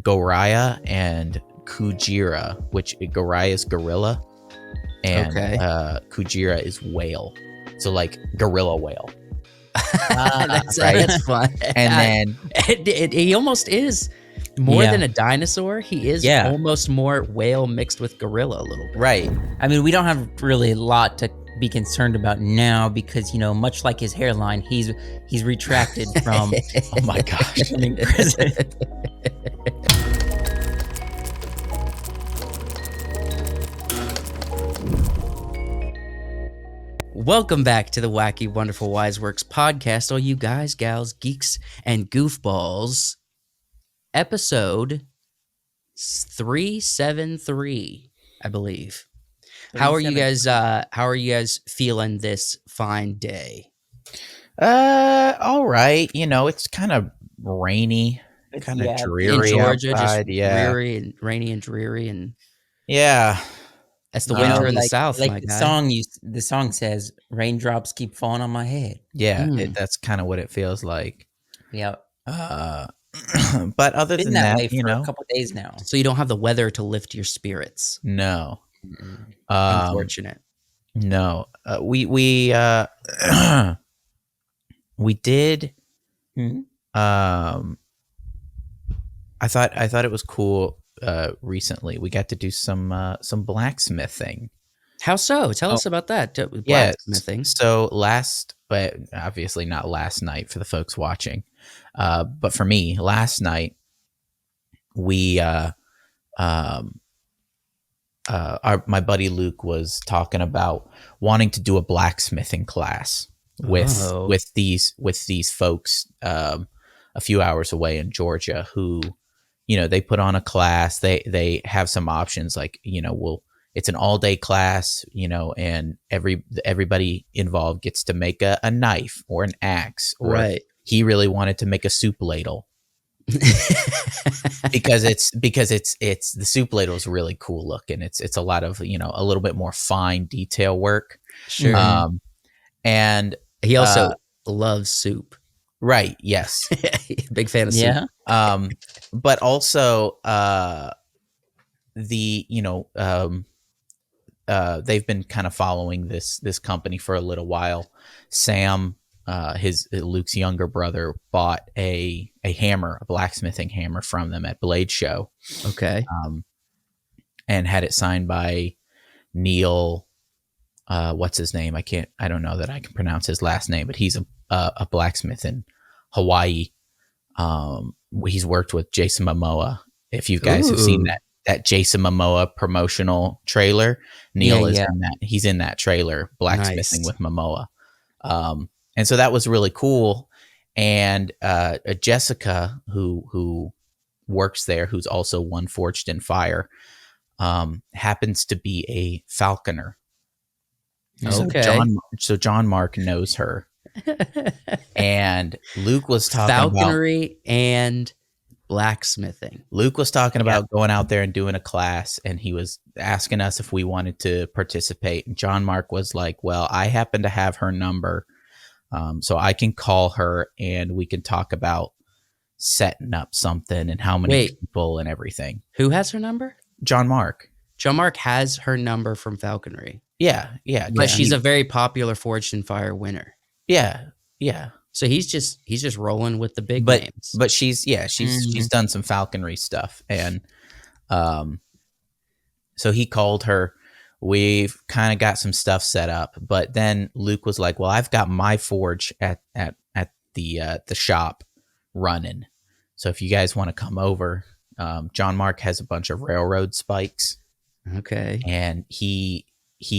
Goraya and Kujira, which Goraya is gorilla and Kujira is whale. So like gorilla whale. That's fun. And then he almost is more than a dinosaur. He is almost more whale mixed with gorilla a little bit. Right. I mean, we don't have really a lot to be concerned about now because, much like his hairline, he's retracted from oh my gosh, becoming president. Welcome back to the Wacky Wonderful Wiseworks podcast, all you guys, gals, geeks, and goofballs. Episode 373, I believe. How are you guys? How are you guys feeling this fine day? All right. It's kind of rainy, kind of dreary in Georgia, outside. just dreary and rainy and dreary, and yeah, that's the winter in the South. Like my the guy. the song says, "Raindrops keep falling on my head." Yeah, that's kind of what it feels like. Yeah. But other than that, way for a couple of days now. So you don't have the weather to lift your spirits. No. Unfortunate. No. We did. I thought it was cool. Recently, we got to do some blacksmithing. How so? Tell us about that. Blacksmithing. So but obviously not last night for the folks watching. But for me, last night we my buddy Luke was talking about wanting to do a blacksmithing class with these folks a few hours away in Georgia who, they put on a class. They have some options like, it's an all day class, and everybody involved gets to make a knife or an axe. Or he really wanted to make a soup ladle. because it's the soup ladle is really cool looking. It's a lot of a little bit more fine detail work. Sure. And he also loves soup. Right. Yes. Big fan of soup. But also they've been kind of following this company for a little while. Sam, Luke's younger brother, bought a hammer, a blacksmithing hammer from them at Blade Show. Okay. And had it signed by Neil. What's his name? I don't know that I can pronounce his last name, but he's a blacksmith in Hawaii. He's worked with Jason Momoa. If you guys have seen that Jason Momoa promotional trailer, Neil is in that. He's in that trailer, blacksmithing with Momoa. And so that was really cool. And Jessica, who works there, who's also one forged in fire, happens to be a falconer. Okay. So John Mark knows her. And Luke was talking falconry and blacksmithing. Luke was talking about going out there and doing a class, and he was asking us if we wanted to participate. And John Mark was like, well, I happen to have her number. So I can call her and we can talk about setting up something and how many people and everything. Who has her number? John Mark. John Mark has her number from falconry. Yeah. But she's a very popular Forged in Fire winner. Yeah. So he's just rolling with the big names. But she's done some falconry stuff. And so he called her. We've kind of got some stuff set up, but then Luke was like, well, I've got my forge at the shop running. So if you guys want to come over, John Mark has a bunch of railroad spikes. Okay. And he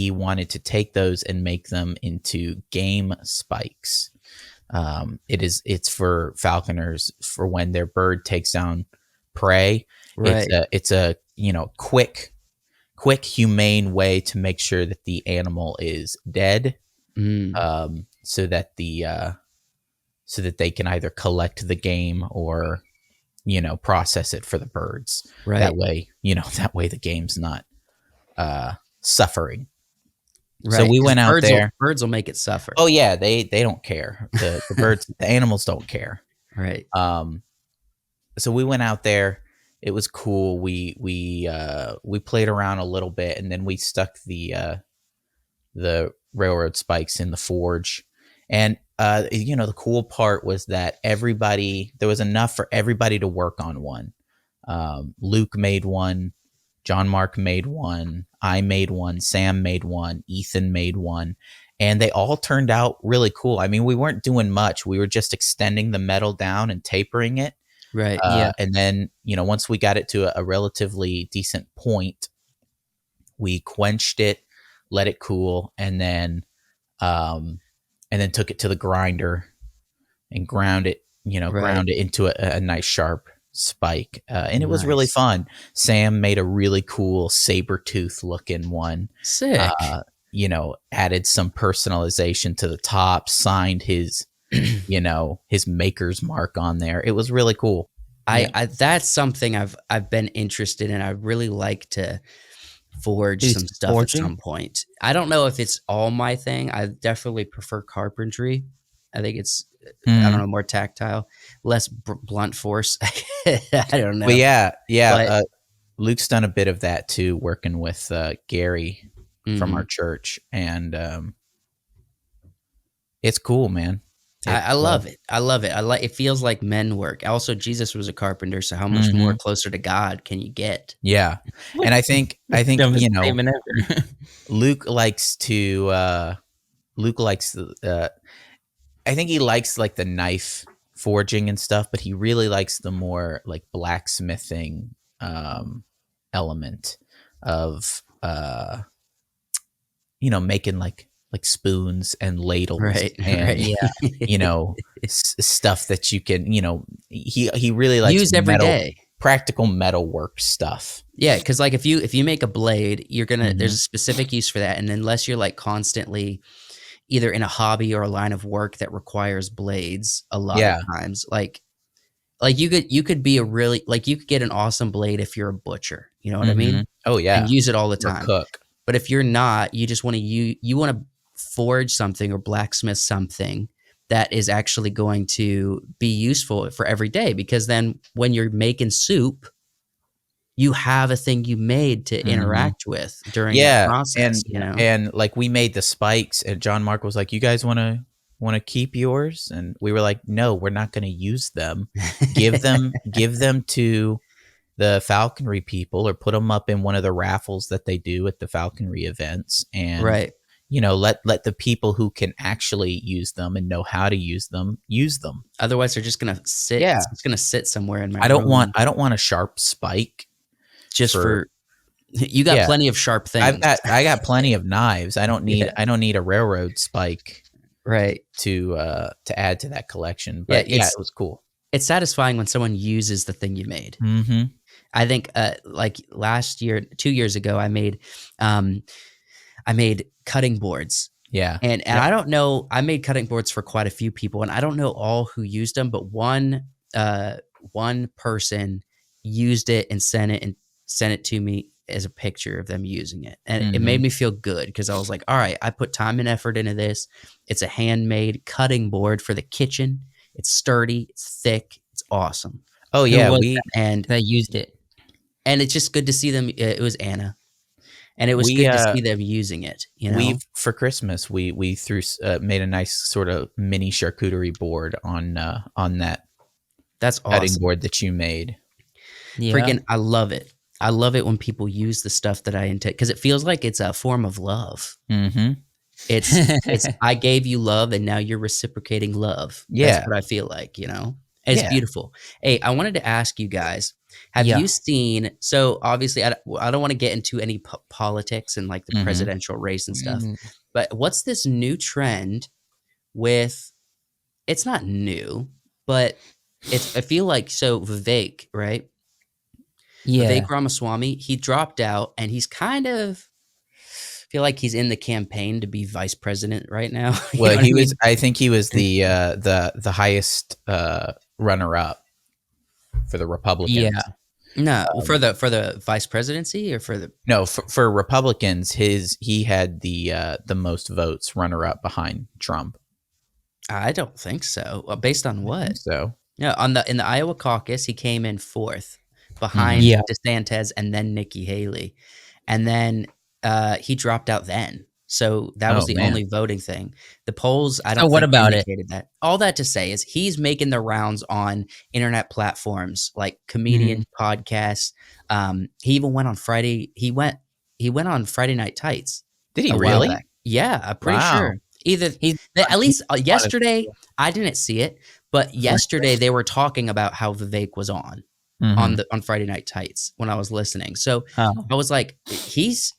wanted to take those and make them into game spikes. It's for falconers for when their bird takes down prey. Right. It's a quick, humane way to make sure that the animal is dead, so that they can either collect the game or, process it for the birds. Right. That way the game's not suffering. Right. So we went out there. Birds will make it suffer. Oh yeah, they don't care. The birds, the animals don't care. Right. So we went out there. it was cool. We played around a little bit, and then we stuck the railroad spikes in the forge. And the cool part was that there was enough for everybody to work on one. Luke made one, John Mark made one, I made one, Sam made one, Ethan made one, and they all turned out really cool. I mean, we weren't doing much. We were just extending the metal down and tapering it. Right. Yeah. And then, once we got it to a relatively decent point, we quenched it, let it cool, and then took it to the grinder and ground it into a nice sharp spike. And it was really fun. Sam made a really cool saber tooth looking one. Sick. Added some personalization to the top, signed his, his maker's mark on there. It was really cool. I that's something I've been interested in. I really like to forge some stuff at some point. I don't know if it's all my thing. I definitely prefer carpentry. I think it's I don't know, more tactile, less blunt force. I don't know. But yeah. Luke's done a bit of that too, working with Gary from our church, and it's cool, man. I love it. I love it. It feels like men work. Also, Jesus was a carpenter, so how much more closer to God can you get? Yeah, and I think Luke likes to. Luke likes I think he likes like the knife forging and stuff, but he really likes the more like blacksmithing element of making like spoons and ladles, and stuff that you can, he really likes use every day. Practical metalwork stuff. Yeah, because like if you make a blade, you're gonna there's a specific use for that, and unless you're like constantly either in a hobby or a line of work that requires blades, a lot of times, like you could be a really you could get an awesome blade if you're a butcher. You know what I mean? Oh yeah, and use it all the time. Or cook. But if you're not, you just want to you want to forge something or blacksmith something that is actually going to be useful for every day, because then when you're making soup, you have a thing you made to interact with during the process. And like we made the spikes, and John Mark was like, "You guys want to keep yours?" And we were like, "No, we're not going to use them. Give them to the falconry people, or put them up in one of the raffles that they do at the falconry events, and let the people who can actually use them and know how to use them use them. Otherwise, they're just gonna sit. Yeah. It's gonna sit somewhere in my. I don't want a sharp spike. Just for you got plenty of sharp things. I got plenty of knives. I don't need a railroad spike, right, to add to that collection. But it was cool. It's satisfying when someone uses the thing you made. Mm-hmm. I think like last year, 2 years ago, I made cutting boards. Yeah. And I don't know, I made cutting boards for quite a few people, and I don't know all who used them, but one person used it and sent it to me as a picture of them using it. And it made me feel good, because I was like, all right, I put time and effort into this. It's a handmade cutting board for the kitchen. It's sturdy, it's thick, it's awesome. Oh yeah, and I used it. And it's just good to see them. It was Anna. And it was good to see them using it. For Christmas, we made a nice sort of mini charcuterie board on that. That's awesome. Cutting board that you made. Yeah. Freaking, I love it. I love it when people use the stuff that I intend, because it feels like it's a form of love. Mm-hmm. It's I gave you love, and now you're reciprocating love. Yeah, that's what I feel like. It's beautiful. Hey, I wanted to ask you guys. Have you seen, so obviously I don't want to get into any politics and like the presidential race and stuff, but what's this new trend with, it's not new, but I feel like, so Vivek, right? Yeah. Vivek Ramaswamy, he dropped out, and he's kind of, I feel like he's in the campaign to be vice president right now. Well, I think he was the highest runner up for the Republicans. Yeah. No, for the vice presidency, or for the for Republicans, he had the most votes runner up behind Trump. I don't think so. Based on what? So in the Iowa caucus, he came in fourth behind Yeah. DeSantis and then Nikki Haley. And then he dropped out then. So that was the only voting thing. The polls, I don't think indicated that. All that to say is he's making the rounds on internet platforms like comedian podcasts. He even went on Friday. He went on Friday Night Tights. Did he really? Yeah, I'm pretty sure. At least yesterday, I didn't see it, but yesterday they were talking about how Vivek was on Friday Night Tights when I was listening. So I was like, he's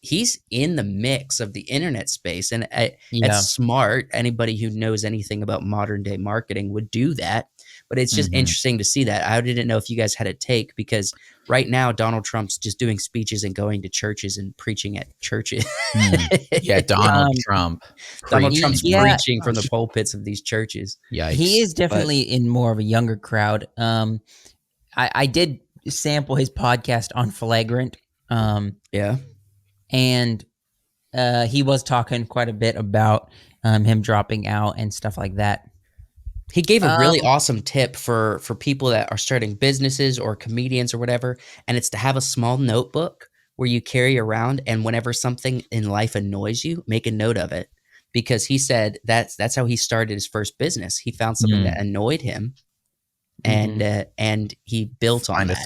in the mix of the internet space, and it's smart. Anybody who knows anything about modern day marketing would do that. But it's just interesting to see that. I didn't know if you guys had a take, because right now Donald Trump's just doing speeches and going to churches and preaching at churches. Yeah, Donald Trump's preaching from the pulpits of these churches. Yikes. He is definitely in more of a younger crowd. I did sample his podcast on Flagrant. And he was talking quite a bit about him dropping out and stuff like that. He gave a really awesome tip for people that are starting businesses or comedians or whatever, and it's to have a small notebook where you carry around, and whenever something in life annoys you, make a note of it. Because he said that's how he started his first business. He found something that annoyed him, and he built on that.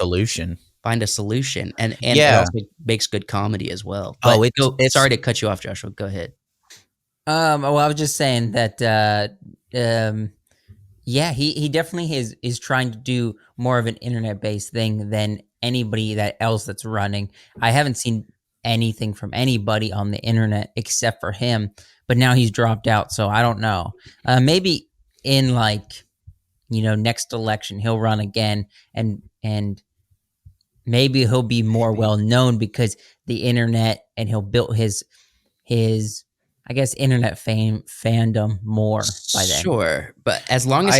Find a solution, and it also makes good comedy as well. But sorry to cut you off, Joshua. Go ahead. Well, I was just saying that. Yeah, he definitely is trying to do more of an internet-based thing than anybody else that's running. I haven't seen anything from anybody on the internet except for him, but now he's dropped out, so I don't know. Maybe in next election he'll run again, and maybe he'll be more well known because the internet, and he'll build his I guess internet fandom more by then. Sure, but as long as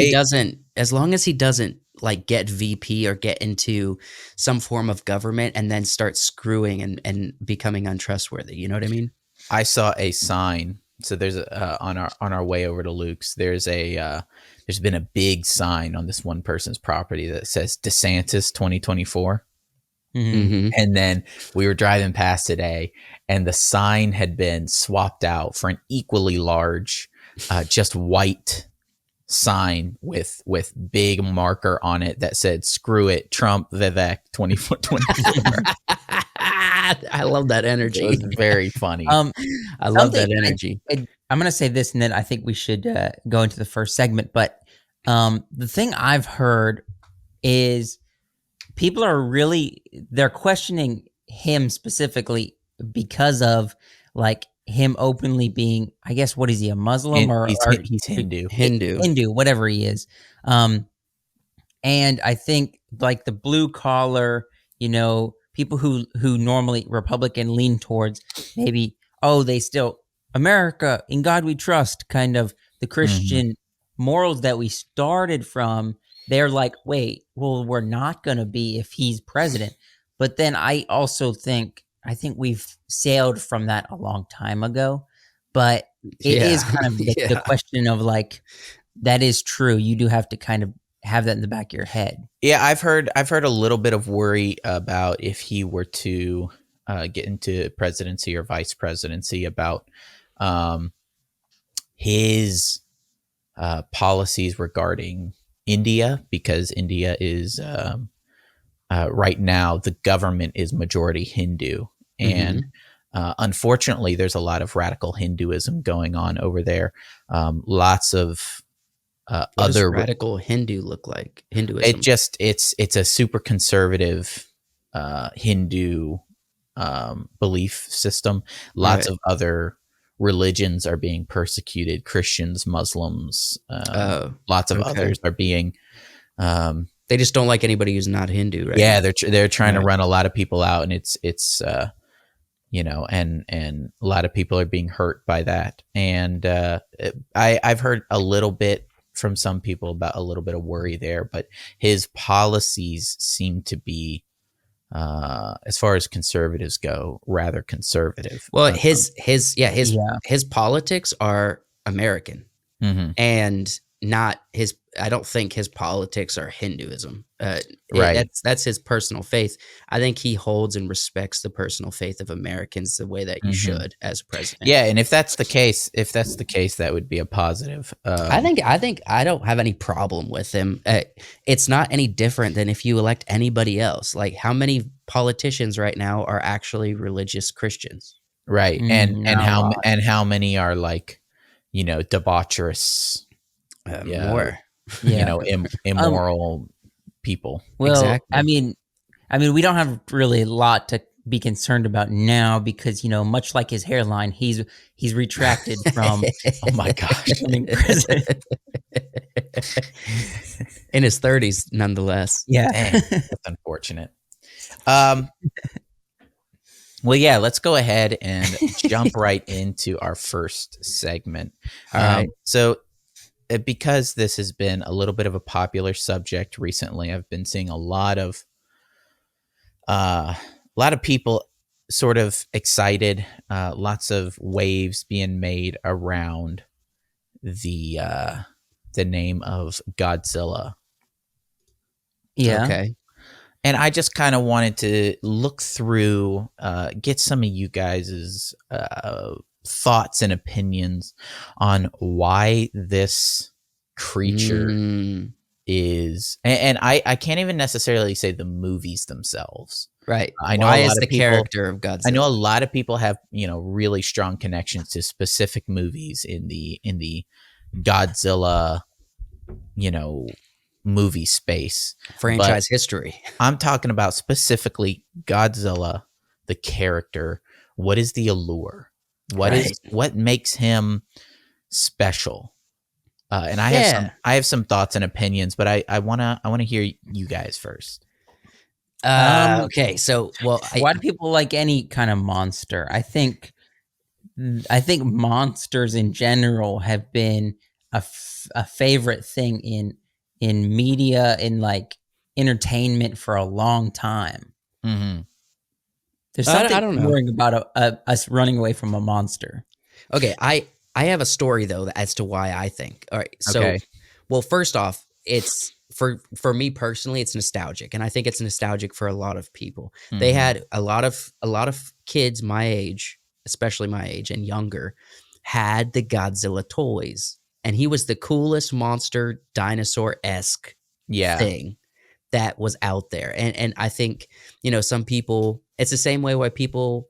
he doesn't like get VP or get into some form of government and then start screwing and becoming untrustworthy, you know what I mean? I saw a sign. So there's on our way over to Luke's, there's been a big sign on this one person's property that says DeSantis 2024. And then we were driving past today, and the sign had been swapped out for an equally large, just white sign with big marker on it that said "Screw it, Trump, Vivek 2024." I love that energy. It was very funny. I love that energy. I'm going to say this, and then I think we should go into the first segment. But the thing I've heard is people they're questioning him specifically because of him openly being, I guess, what is he, a Muslim or he's Hindu, whatever he is. And I think the blue collar, people who normally Republican lean towards, maybe, they still America, in God we trust, kind of the Christian morals that we started from. They're like, wait, well, we're not going to be if he's president. But then I also think we've sailed from that a long time ago. But it is kind of the question of that is true. You do have to kind of have that in the back of your head. Yeah, I've heard a little bit of worry about if he were to get into presidency or vice presidency, about his policies regarding India, because India is right now the government is majority Hindu, and unfortunately there's a lot of radical Hinduism going on over there. Lots of what does radical Hindu look like? Hinduism. It's a super conservative Hindu belief system. Lots of other religions are being persecuted. Christians, Muslims, lots of others are being. They just don't like anybody who's not Hindu, right? Yeah, they're trying to run a lot of people out, and it's and a lot of people are being hurt by that. And I've heard a little bit from some people about a little bit of worry there, but his policies seem to be, as far as conservatives go, rather conservative. Well, his politics are American, and not his. I don't think his politics are Hinduism. Right. That's his personal faith. I think he holds and respects the personal faith of Americans the way that you should as a president. Yeah, and if that's the case, that would be a positive. I think I don't have any problem with him. It's not any different than if you elect anybody else. Like, how many politicians right now are actually religious Christians? Right, and how many are like, debaucherous, more, immoral people. Well, exactly. I mean, we don't have really a lot to be concerned about now because much like his hairline, he's retracted from. Oh my gosh, becoming president. In his 30s, nonetheless. Yeah, dang, that's unfortunate. Well, yeah, let's go ahead and jump right into our first segment. All right. So, because this has been a little bit of a popular subject recently, I've been seeing a lot of people sort of excited, lots of waves being made around the name of Godzilla. Yeah. Okay. And I just kind of wanted to look through, get some of you guys' thoughts and opinions on why this creature is, and I can't even necessarily say the movies themselves. Right. I know why a lot is of the people, character of Godzilla? I know a lot of people have, really strong connections to specific movies in the Godzilla, movie space, franchise history. I'm talking about specifically Godzilla, the character. What is the allure? What makes him special? And I have some thoughts and opinions, but I wanna hear you guys first. Okay, so why do people like any kind of monster? I think monsters in general have been a favorite thing in media, in like entertainment for a long time. Mm-hmm. There's something I don't know. boring about us running away from a monster. Okay, I have a story though as to why I think. All right, so Okay. well, first off, it's for me personally, it's nostalgic, and I think it's nostalgic for a lot of people. Mm-hmm. They had a lot of kids my age, especially my age and younger, had the Godzilla toys, and he was the coolest monster, dinosaur-esque thing that was out there. And I think, some people, it's the same way why people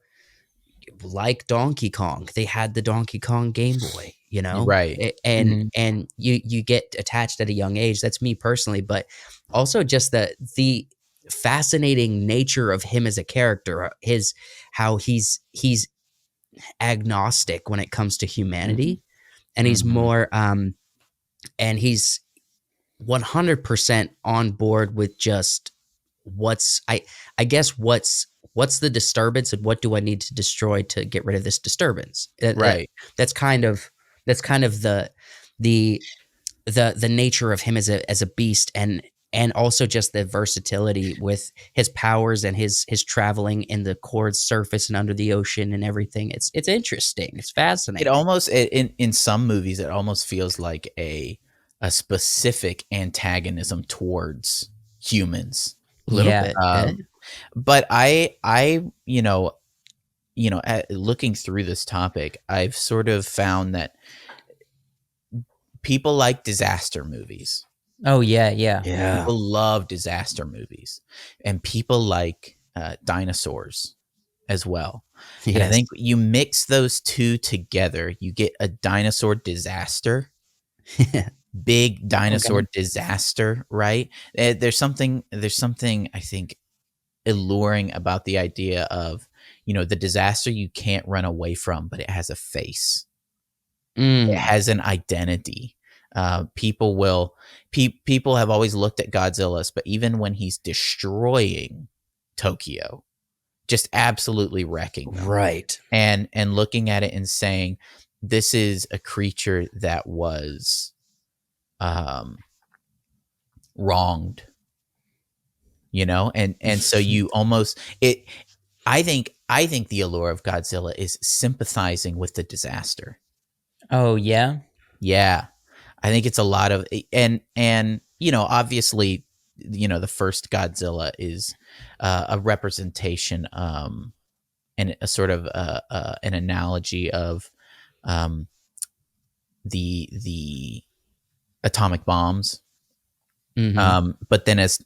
like Donkey Kong. They had the Donkey Kong Game Boy, Right. And you get attached at a young age. That's me personally, but also just the fascinating nature of him as a character, how he's agnostic when it comes to humanity, and he's more and he's 100% on board with just what's the disturbance and what do I need to destroy to get rid of this disturbance. Right. That's kind of the nature of him as a beast, and also just the versatility with his powers and his traveling in the Chord's surface and under the ocean and everything. It's interesting. It's fascinating. It almost in some movies it almost feels like a specific antagonism towards humans. A little bit. But I looking through this topic, I've sort of found that people like disaster movies. Oh yeah. People love disaster movies, and people like dinosaurs as well. Yes. And I think you mix those two together, you get a dinosaur disaster. Big dinosaur disaster, right? There's something I think alluring about the idea of, the disaster you can't run away from, but it has a face. It has an identity. People have always looked at Godzilla, but even when he's destroying Tokyo, just absolutely wrecking them, right, and looking at it and saying, this is a creature that was wronged, and so you almost I think the allure of Godzilla is sympathizing with the disaster. Oh yeah. I think it's a lot of and obviously the first Godzilla is a representation and a sort of an analogy of um, the atomic bombs. But then as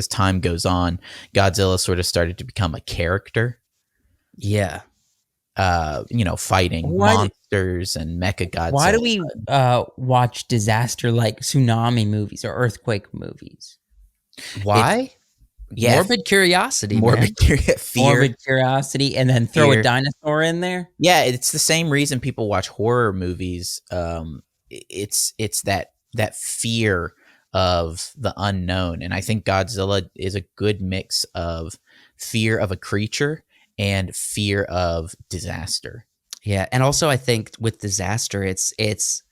time goes on, Godzilla sort of started to become a character. Yeah. Fighting monsters and Mecha Godzilla. Why do we watch disaster like tsunami movies or earthquake movies? Why? Morbid curiosity, fear. Morbid curiosity, and then throw a dinosaur in there. Yeah, it's the same reason people watch horror movies. It's that fear of the unknown, and I think Godzilla is a good mix of fear of a creature and fear of disaster. Yeah, and also I think with disaster, it's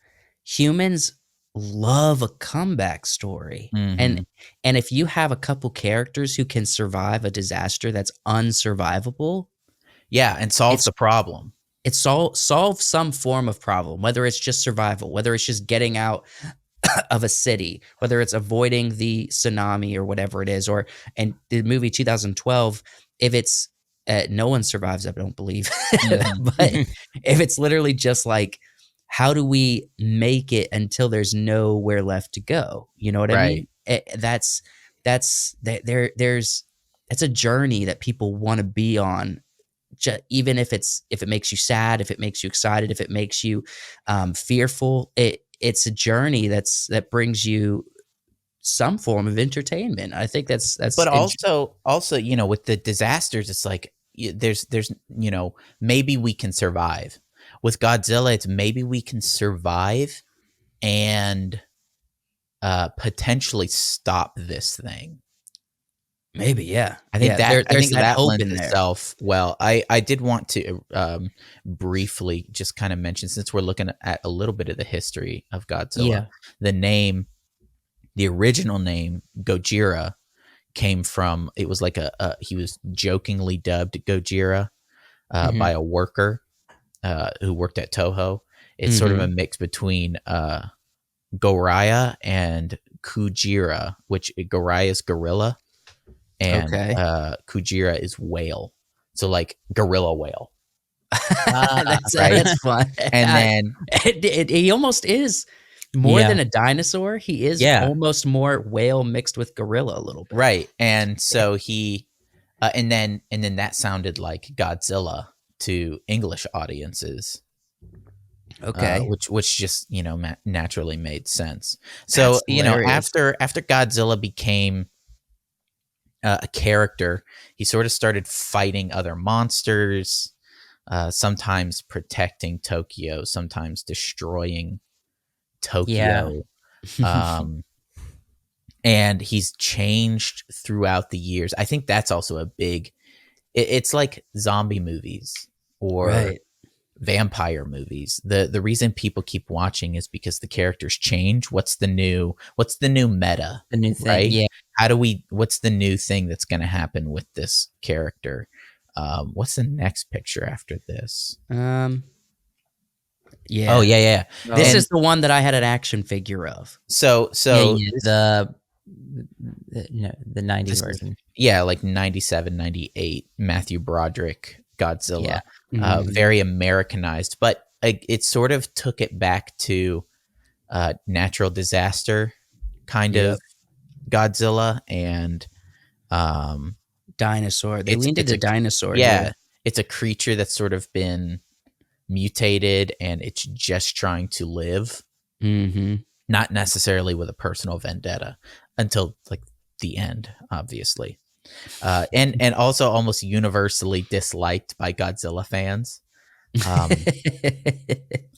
humans love a comeback story. Mm-hmm. And if you have a couple characters who can survive a disaster that's unsurvivable, and solves the problem. It solves some form of problem, whether it's just survival, whether it's just getting out of a city, whether it's avoiding the tsunami or whatever it is, and the movie 2012, if it's no one survives, I don't believe, but if it's literally just like, how do we make it until there's nowhere left to go? You know what I mean? That's a journey that people want to be on. Even if it makes you sad, if it makes you excited, if it makes you fearful, it's a journey that brings you some form of entertainment. I think that's. But also, with the disasters, it's like there's maybe we can survive. With Godzilla, it's maybe we can survive and potentially stop this thing. Maybe, yeah. I think there's that hope lends in there. itself well. I did want to briefly just kind of mention, since we're looking at a little bit of the history of Godzilla, the original name Gojira came from, it was like he was jokingly dubbed Gojira by a worker who worked at Toho. It's sort of a mix between Goraya and Kujira, which Goraya is gorilla and Kujira is whale. So like gorilla whale. That's fun. And then he almost is more than a dinosaur. He is almost more whale mixed with gorilla a little bit. Right. And so he and then that sounded like Godzilla to English audiences. Okay. Which just, naturally made sense. So, after Godzilla became a character, he sort of started fighting other monsters, sometimes protecting Tokyo, sometimes destroying Tokyo. And he's changed throughout the years. I think that's also a big, it's like zombie movies or vampire movies. The reason people keep watching is because the characters change. What's the new meta? The new thing, right? Yeah. What's the new thing that's going to happen with this character? What's the next picture after this? Yeah. Oh, yeah. This is the one that I had an action figure of. So the 90s version. Yeah, like 97, 98, Matthew Broderick Godzilla. Yeah. Very Americanized, but it sort of took it back to natural disaster kind of Godzilla and dinosaur. They leaned into dinosaur. Yeah, it's a creature that's sort of been mutated and it's just trying to live. Not necessarily with a personal vendetta until like the end, obviously. And also almost universally disliked by Godzilla fans.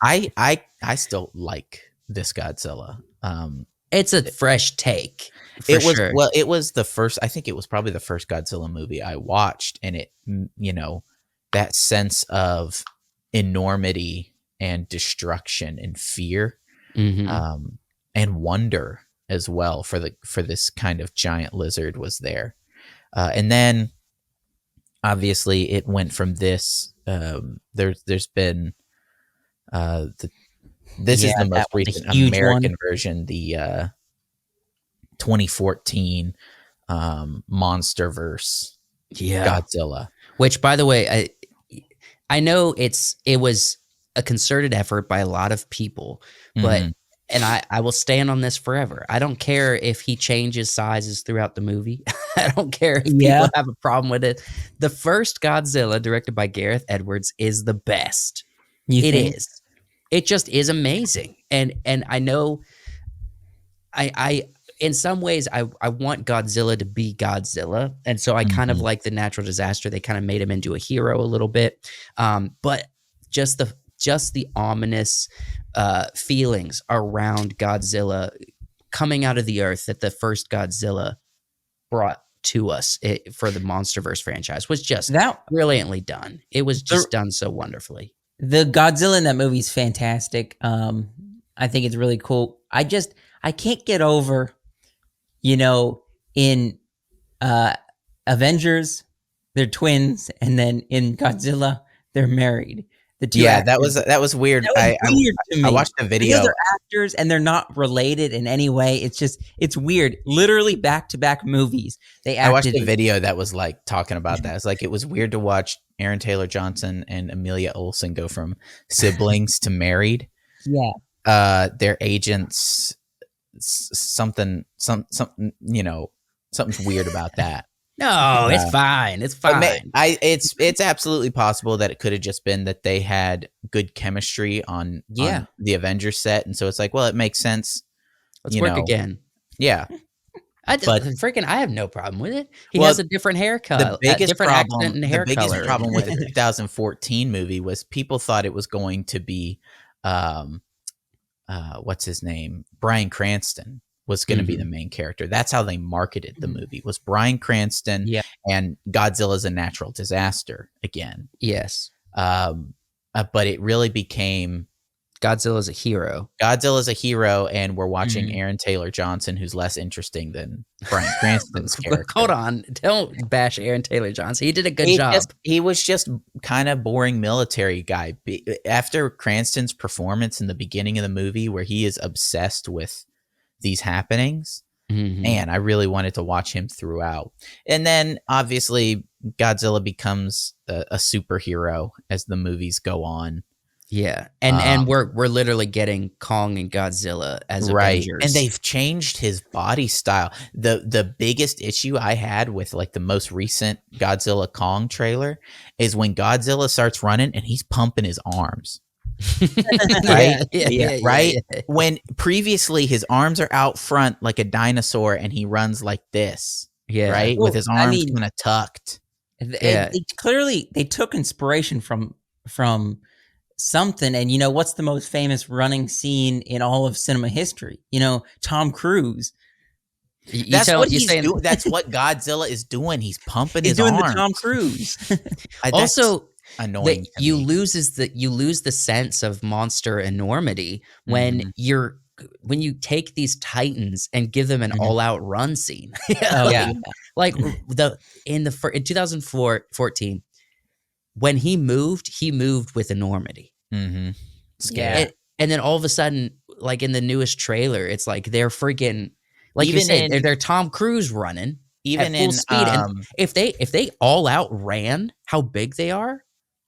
I still like this Godzilla. It's a fresh take. Sure. Well, it was the first, I think it was probably the first Godzilla movie I watched, and it, that sense of enormity and destruction and fear, and wonder as well for this kind of giant lizard was there. And then obviously it went from this, there's been the This is the that most was a recent huge American one. version, the 2014 MonsterVerse Godzilla. Which, by the way, I know it was a concerted effort by a lot of people, but and I will stand on this forever. I don't care if he changes sizes throughout the movie. I don't care if people have a problem with it. The first Godzilla, directed by Gareth Edwards, is the best. It is. It just is amazing. And I know I in some ways I want Godzilla to be Godzilla. And so I kind of like the natural disaster. They kind of made him into a hero a little bit. But just the ominous feelings around Godzilla coming out of the earth that the first Godzilla brought to us for the MonsterVerse franchise was just brilliantly done. It was just done so wonderfully. The Godzilla in that movie is fantastic. I think it's really cool. I can't get over, in Avengers, they're twins, and then in Godzilla, they're married. The two actors. that was weird. That was weird to me. I watched the video. Because they're actors and they're not related in any way. It's weird. Literally back-to-back movies. I watched a video that was like talking about that. It's like it was weird to watch Aaron Taylor Johnson and Amelia Olsen go from siblings to married. Yeah. Their agents, something's weird about that. No, it's fine. It's fine. It's absolutely possible that it could have just been that they had good chemistry on the Avengers set, and so it's like, well, it makes sense. Let's work again. Yeah, I have no problem with it. He has a different haircut, the biggest accent and hair the biggest color. problem with the 2014 movie was people thought it was going to be, what's his name, Bryan Cranston was going to be the main character. That's how they marketed the movie, was Bryan Cranston and Godzilla's a natural disaster again. Yes. But it really became Godzilla's a hero. Godzilla's a hero, and we're watching Aaron Taylor Johnson, who's less interesting than Bryan Cranston's character. Hold on. Don't bash Aaron Taylor Johnson. He did a good job. He was just kind of boring military guy. After Cranston's performance in the beginning of the movie where he is obsessed with these happenings, man, I really wanted to watch him throughout. And then obviously Godzilla becomes a superhero as the movies go on. Yeah, and we're literally getting Kong and Godzilla as Avengers, and they've changed his body style. The biggest issue I had with like the most recent Godzilla Kong trailer is when Godzilla starts running and he's pumping his arms. Right? Right? When previously his arms are out front like a dinosaur and he runs like this. Yeah. Right? With his arms kind of tucked. Clearly they took inspiration from something. And what's the most famous running scene in all of cinema history? Tom Cruise. That's what he's doing. That's what Godzilla is doing. He's pumping his arms. He's doing the Tom Cruise. Also, annoying. You lose the sense of monster enormity when you take these titans and give them an all-out run scene. Like in 2014 when he moved with enormity. Scary. And then all of a sudden, like in the newest trailer, it's like they're freaking, like you said, they're Tom Cruise running even at full speed. And if they all out ran how big they are,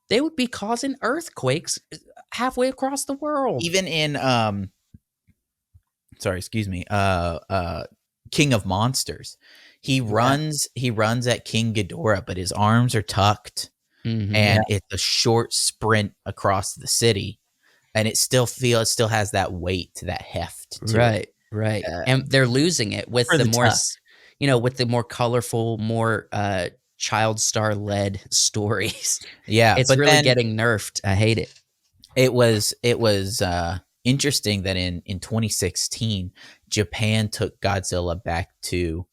they would be causing earthquakes halfway across the world. Even in King of Monsters, he runs at King Ghidorah, but his arms are tucked, and it's a short sprint across the city, and it still has that weight, that heft to it. Right. And they're losing it with the more colorful, more child star led stories. Yeah, it's really getting nerfed. I hate it. It was interesting that in 2016 Japan took Godzilla back to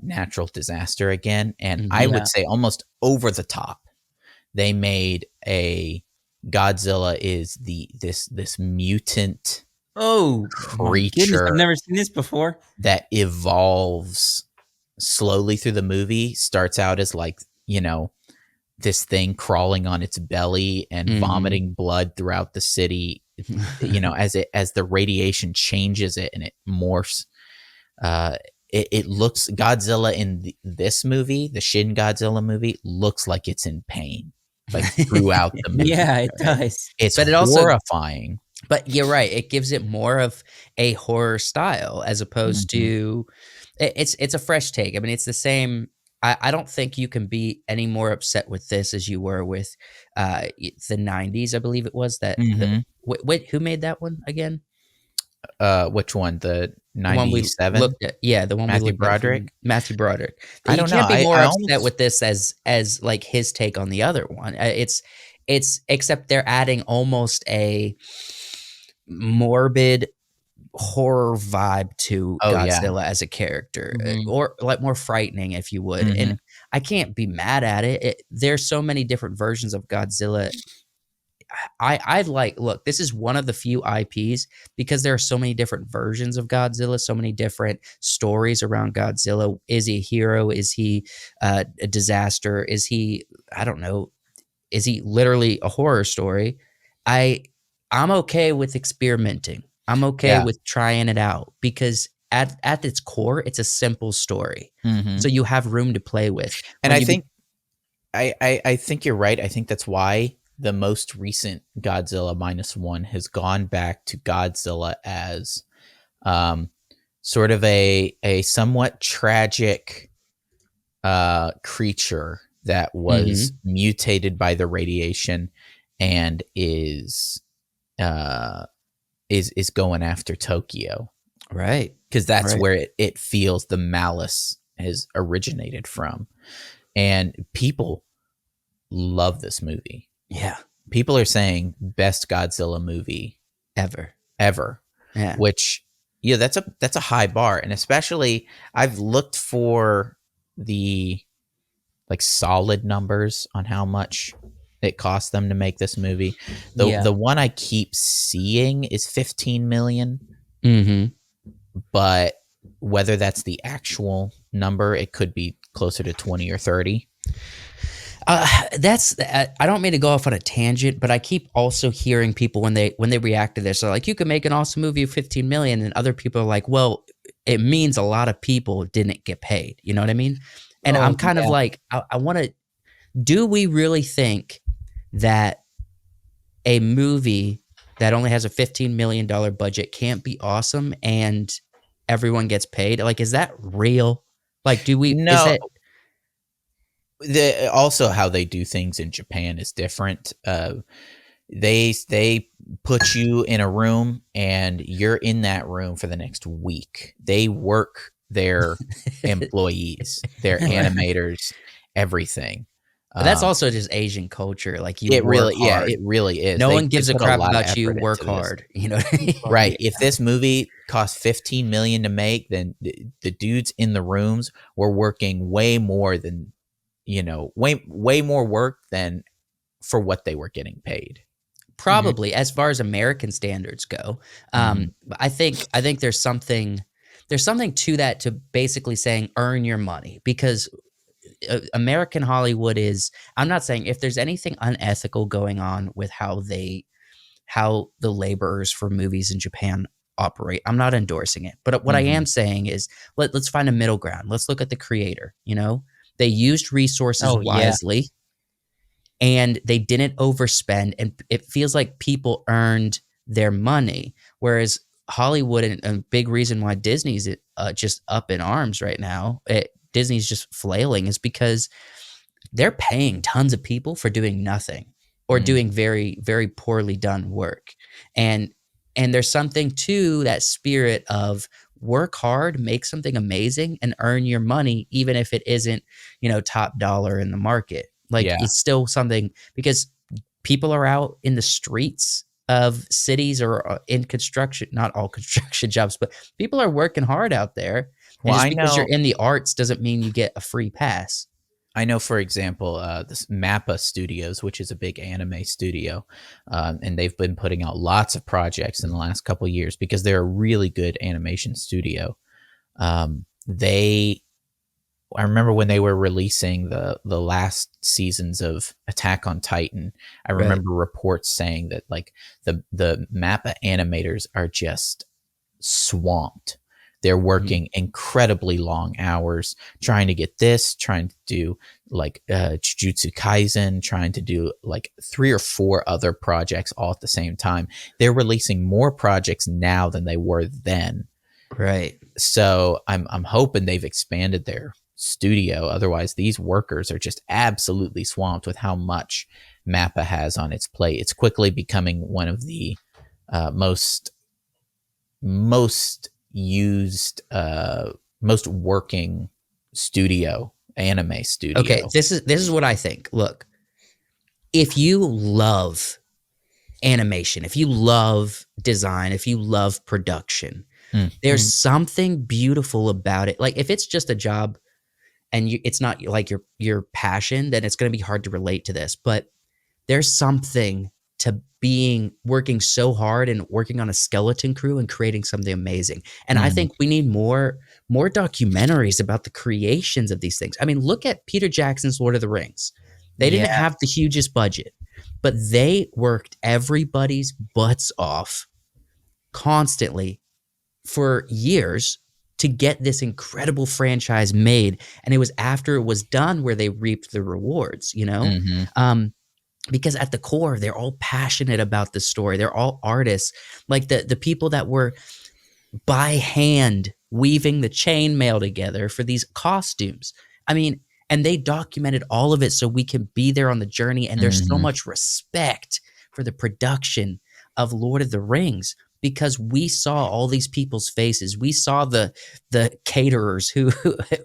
natural disaster again, and I would say almost over the top. They made a Godzilla is this mutant creature. I've never seen this before. That evolves slowly through the movie. Starts out as like, this thing crawling on its belly and vomiting blood throughout the city, as the radiation changes it and it morphs, it looks, Godzilla in this movie, the Shin Godzilla movie, looks like it's in pain, like throughout the movie. Yeah, it Right. does. It's But it also- horrifying. But you're right. It gives it more of a horror style as opposed to it's a fresh take. I mean, it's the same. I don't think you can be any more upset with this as you were with the 90s, I believe it was that. Wait, who made that one again? Which one? The The one we 97? looked at. Yeah, the one Matthew we looked Broderick? at. Matthew Broderick. I don't you can't know. be more I upset almost- with this as like his take on the other one. It's except they're adding almost a morbid horror vibe to Godzilla as a character, or like more frightening, if you would. And I can't be mad at it. There's so many different versions of Godzilla. I like, look, this is one of the few IPs because there are so many different versions of Godzilla, so many different stories around Godzilla. Is he a hero? Is he a disaster? Is he, I don't know, is he literally a horror story? I'm okay with experimenting. I'm okay with trying it out because at its core, it's a simple story. So you have room to play with. And I think I think you're right. I think that's why the most recent Godzilla -1 has gone back to Godzilla as sort of a somewhat tragic creature that was mutated by the radiation and is going after Tokyo, right? Because that's where it feels the malice has originated from, and people love this movie. Yeah, people are saying best Godzilla movie ever. Yeah, which that's a high bar, and especially I've looked for the like solid numbers on how much it cost them to make this movie. The one I keep seeing is 15 million. But whether that's the actual number, it could be closer to 20 or 30. I don't mean to go off on a tangent, but I keep also hearing people when they react to this, they're like, you could make an awesome movie of 15 million, and other people are like, well, it means a lot of people didn't get paid. You know what I mean? And I'm kind of like, I want to, do we really think that a movie that only has a $15 million budget can't be awesome and everyone gets paid? Like, is that real? Like, do we? No. Is that, also how they do things in Japan is different. They put you in a room and you're in that room for the next week. They work their employees, their animators, everything. But that's also just Asian culture. Like it really is. No one gives a crap about you. Work hard. You know what I mean? Right. If this movie cost 15 million to make, then the dudes in the rooms were working way more than, way more work than for what they were getting paid. Probably as far as American standards go. I think there's something to that, to basically saying earn your money, because American Hollywood is, I'm not saying if there's anything unethical going on with how the laborers for movies in Japan operate, I'm not endorsing it. But what I am saying is let's find a middle ground. Let's look at the creator. They used resources wisely, and they didn't overspend, and it feels like people earned their money. Whereas Hollywood, and a big reason why Disney's just up in arms right now, Disney's just flailing, is because they're paying tons of people for doing nothing or doing very, very poorly done work. And there's something to that spirit of work hard, make something amazing, and earn your money, even if it isn't, top dollar in the market. It's still something, because people are out in the streets of cities or in construction, not all construction jobs, but people are working hard out there. And just because you're in the arts doesn't mean you get a free pass. I know, for example, this Mappa Studios, which is a big anime studio, and they've been putting out lots of projects in the last couple of years because they're a really good animation studio. They I remember when they were releasing the last seasons of Attack on Titan. I remember reports saying that like the Mappa animators are just swamped. They're working incredibly long hours trying to get this, trying to do like Jujutsu Kaisen, trying to do like 3 or 4 other projects all at the same time. They're releasing more projects now than they were then. Right. So I'm hoping they've expanded their studio. Otherwise, these workers are just absolutely swamped with how much Mappa has on its plate. It's quickly becoming one of the most used, most working anime studio. Okay, this is what I think. Look, if you love animation, if you love design, if you love production, there's something beautiful about it. Like if it's just a job and it's not like your passion, then it's going to be hard to relate to this. But there's something to working so hard and working on a skeleton crew and creating something amazing. And I think we need more documentaries about the creations of these things. I mean, look at Peter Jackson's Lord of the Rings. They didn't have the hugest budget, but they worked everybody's butts off constantly for years to get this incredible franchise made. And it was after it was done where they reaped the rewards, you know? Because at the core, they're all passionate about the story. They're all artists. Like the people that were by hand weaving the chainmail together for these costumes. I mean, and they documented all of it so we can be there on the journey. And there's so much respect for the production of Lord of the Rings, because we saw all these people's faces. We saw the caterers who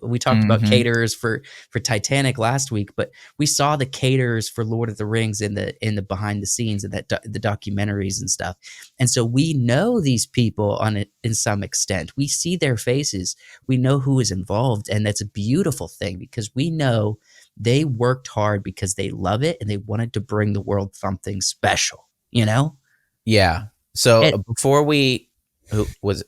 we talked about caterers for Titanic last week, but we saw the caterers for Lord of the Rings in the behind the scenes and the documentaries and stuff. And so we know these people on it in some extent. We see their faces. We know who is involved, and that's a beautiful thing because we know they worked hard because they love it and they wanted to bring the world something special, you know? Yeah. So before we, who did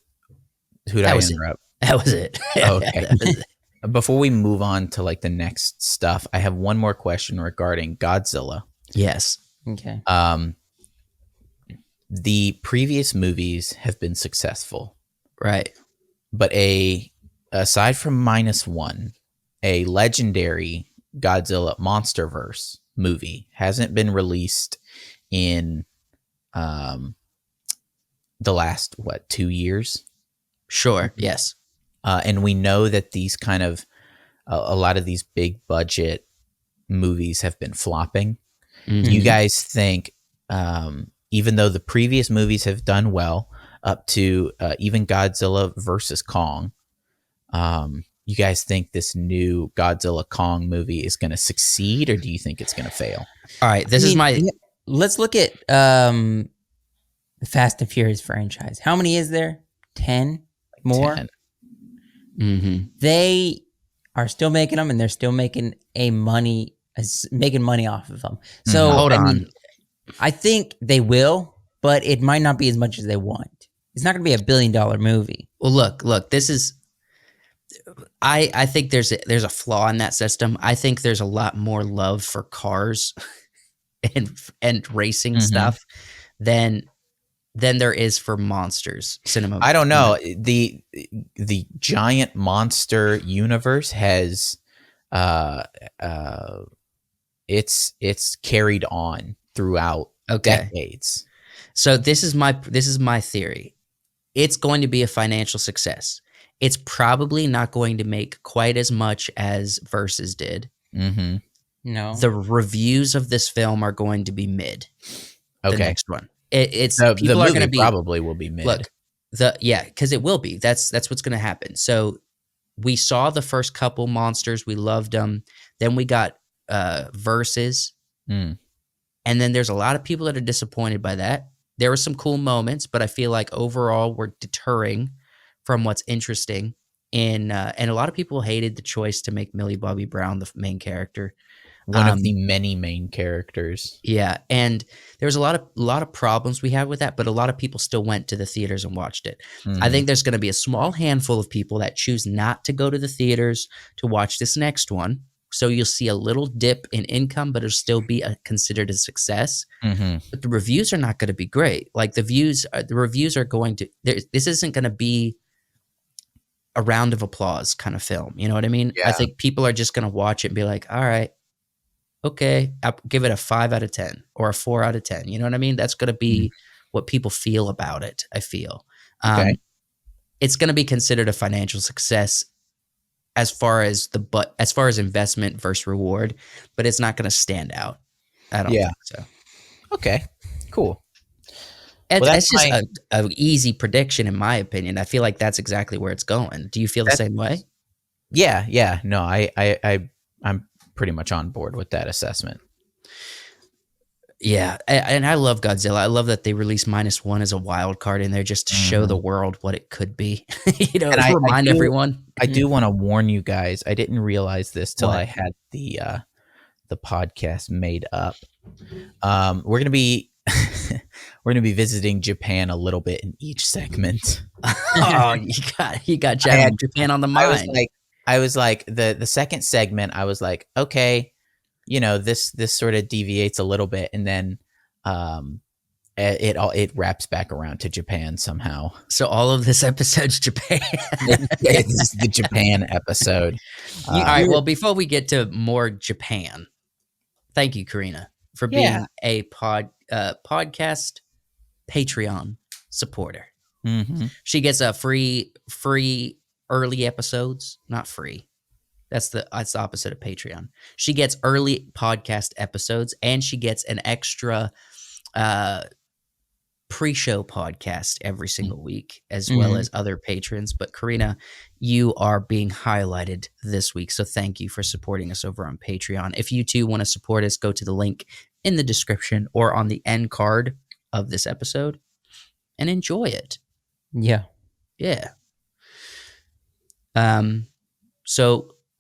I interrupt? That was it. Okay. That was it. Before we move on to like the next stuff, I have one more question regarding Godzilla. Yes. Okay. The previous movies have been successful, right? But aside from -1, a legendary Godzilla MonsterVerse movie hasn't been released in the last 2 years. Sure. Yes. And we know that these kind of a lot of these big budget movies have been flopping. You guys think, even though the previous movies have done well, up to even Godzilla versus Kong, you guys think this new Godzilla Kong movie is going to succeed, or do you think it's going to fail? All right. Let's look at the Fast and Furious franchise. How many is there? 10 more? 10. They are still making them, and they're still making money off of them. So hold on. mean, I think they will, but it might not be as much as they want. It's not going to be $1 billion movie. Well, look. This is. I think there's a flaw in that system. I think there's a lot more love for cars and racing stuff than there is for monsters cinema. I don't know. The giant monster universe has it's carried on throughout decades. So this is my theory. It's going to be a financial success. It's probably not going to make quite as much as Versus did. No. The reviews of this film are going to be mid. The next one. It's people are going to be probably will be mid. Look, because it will be. That's what's going to happen. So we saw the first couple monsters, we loved them. Then we got Versus, and then there's a lot of people that are disappointed by that. There were some cool moments, but I feel like overall we're deterring from what's interesting. And a lot of people hated the choice to make Millie Bobby Brown the main character. One of the many main characters. Yeah, and there was a lot of problems we had with that, but a lot of people still went to the theaters and watched it. I think there's going to be a small handful of people that choose not to go to the theaters to watch this next one. So you'll see a little dip in income, but it'll still be considered a success. But the reviews are not going to be great. Like the reviews are going to. This isn't going to be a round of applause kind of film. You know what I mean? Yeah. I think people are just going to watch it and be like, all right. Okay, I'll give it a 5 out of 10 or a 4 out of 10. You know what I mean? That's going to be what people feel about it, I feel. Okay. It's going to be considered a financial success as far as investment versus reward, but it's not going to stand out. I don't think so. Okay, cool. It's just an easy prediction in my opinion. I feel like that's exactly where it's going. Do you feel the same way? Yeah. No, I'm pretty much on board with that assessment. Yeah, and I love Godzilla. I love that they released -1 as a wild card in there just to show the world what it could be. And remind everyone. I do want to warn you guys. I didn't realize this till I had the podcast made up. We're gonna be visiting Japan a little bit in each segment. Oh, you got Japan on the mind. I was like the second segment, I was like, okay, this sort of deviates a little bit, and then it wraps back around to Japan somehow. So all of this episode's Japan. This is the Japan episode. All right. Well, before we get to more Japan, thank you, Karina, for being a podcast Patreon supporter. She gets a free early episodes, not free. That's the opposite of Patreon. She gets early podcast episodes, and she gets an extra pre-show podcast every single week, as well as other patrons. But Karina, you are being highlighted this week, so thank you for supporting us over on Patreon. If you too want to support us, go to the link in the description or on the end card of this episode and enjoy it. Yeah.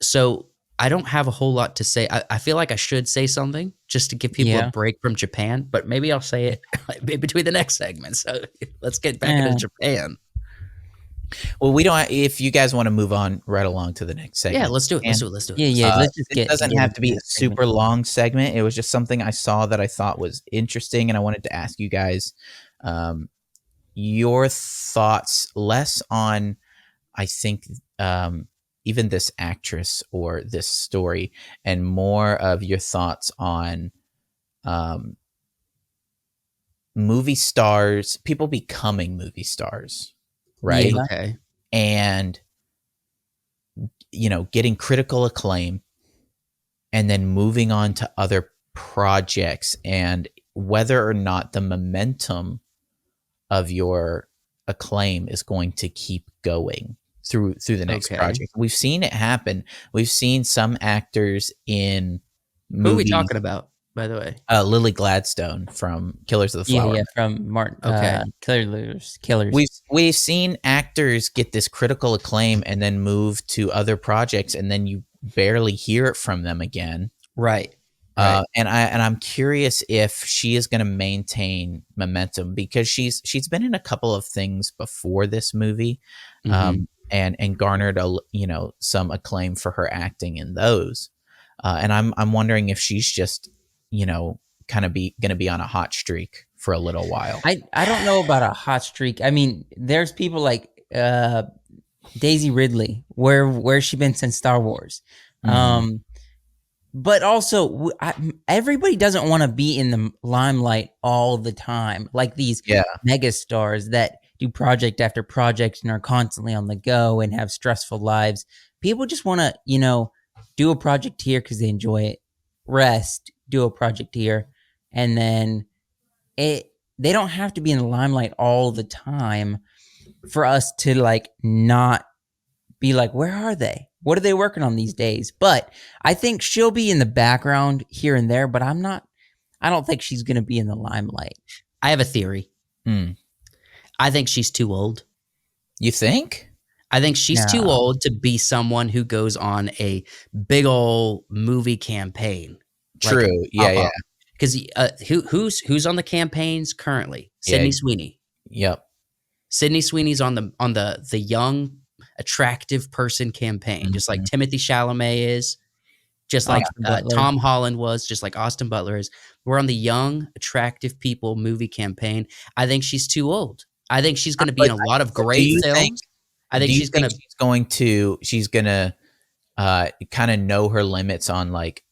So I don't have a whole lot to say. I feel like I should say something just to give people a break from Japan, but maybe I'll say it between the next segment. So let's get back into Japan. Well, we don't. If you guys want to move on right along to the next segment, yeah, let's do it. Let's do it. Yeah. Let's just it doesn't have to be a super long segment. It was just something I saw that I thought was interesting, and I wanted to ask you guys your thoughts, less on, I think, even this actress or this story, and more of your thoughts on movie stars, people becoming movie stars, right? Yeah, okay. And, getting critical acclaim and then moving on to other projects, and whether or not the momentum of your acclaim is going to keep going through the next project. We've seen it happen. We've seen some actors in movies. Who are we talking about, by the way? Lily Gladstone from Killers of the Flower. Yeah, from Martin. Killers. We've seen actors get this critical acclaim and then move to other projects, and then you barely hear it from them again. Right. And I'm curious if she is going to maintain momentum, because she's been in a couple of things before this movie. And garnered some acclaim for her acting in those, and I'm wondering if she's just kind of going to be on a hot streak for a little while. I don't know about a hot streak. I mean, there's people like Daisy Ridley, where's she been since Star Wars? But also, everybody doesn't want to be in the limelight all the time, like these mega stars that do project after project and are constantly on the go and have stressful lives. People just want to, do a project here because they enjoy it, rest, do a project here, and then they don't have to be in the limelight all the time for us to not be like, where are they? What are they working on these days? But I think she'll be in the background here and there, but I don't think she's going to be in the limelight. I have a theory. I think she's too old. You think? I think she's too old to be someone who goes on a big old movie campaign. True. Yeah. Because who's on the campaigns currently? Sydney Yeah. Sweeney. Yep. Sydney Sweeney's on the young, attractive person campaign, just like Timothy Chalamet is, just like Tom Holland was, just like Austin Butler is. We're on the young, attractive people movie campaign. I think she's too old. I think she's going to be in a lot of great films. I think she's going to kind of know her limits on, like,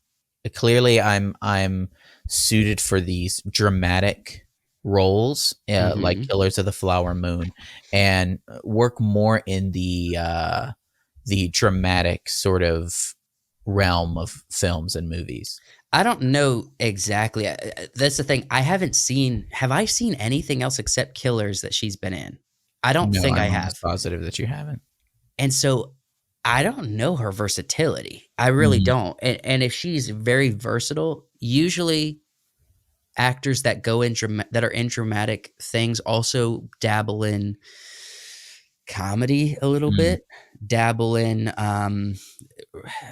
clearly I'm suited for these dramatic roles, like Killers of the Flower Moon, and work more in the dramatic sort of realm of films and movies. I don't know exactly. That's the thing. Have I seen anything else except Killers that she's been in? I don't think I have. I'm positive that you haven't. And so I don't know her versatility. I really don't. And if she's very versatile, usually actors that go in that are in dramatic things also dabble in comedy a little bit, dabble in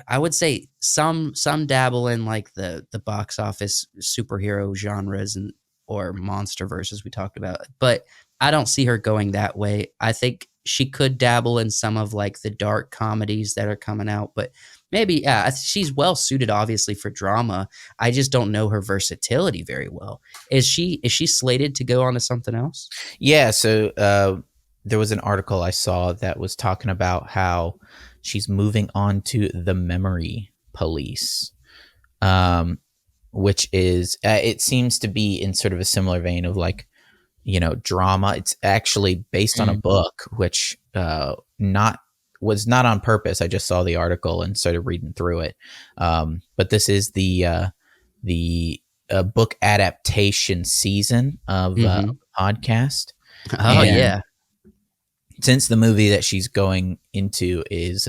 I would say some dabble in like the box office superhero genres or monster verses we talked about, but I don't see her going that way. I think she could dabble in some of like the dark comedies that are coming out, but maybe she's well suited obviously for drama. I just don't know her versatility very well. Is she slated to go on to something else? Yeah, so there was an article I saw that was talking about how she's moving on to The Memory Police, which is it seems to be in sort of a similar vein of like, drama. It's actually based on a book, which was not on purpose. I just saw the article and started reading through it. But this is the book adaptation season of podcast. Oh, yeah. Since the movie that she's going into is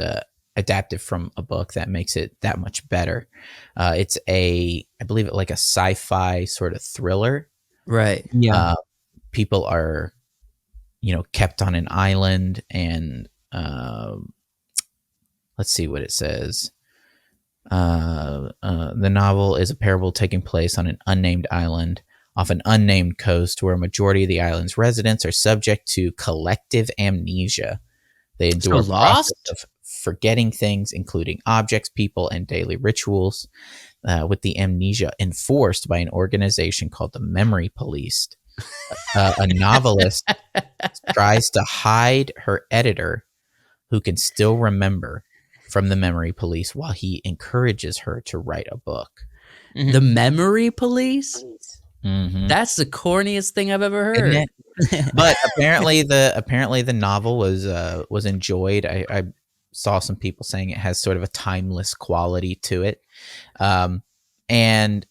adapted from a book, that makes it that much better. It's I believe it like a sci-fi sort of thriller. Right. Yeah. People are, kept on an island, and let's see what it says. The novel is a parable taking place on an unnamed island off an unnamed coast where a majority of the island's residents are subject to collective amnesia. They endure a process of forgetting things, including objects, people, and daily rituals, with the amnesia enforced by an organization called the Memory Police. A novelist tries to hide her editor, who can still remember, from the Memory Police while he encourages her to write a book. The Memory Police? Mm-hmm. That's the corniest thing I've ever heard. But apparently the novel was enjoyed. I saw some people saying it has sort of a timeless quality to it, and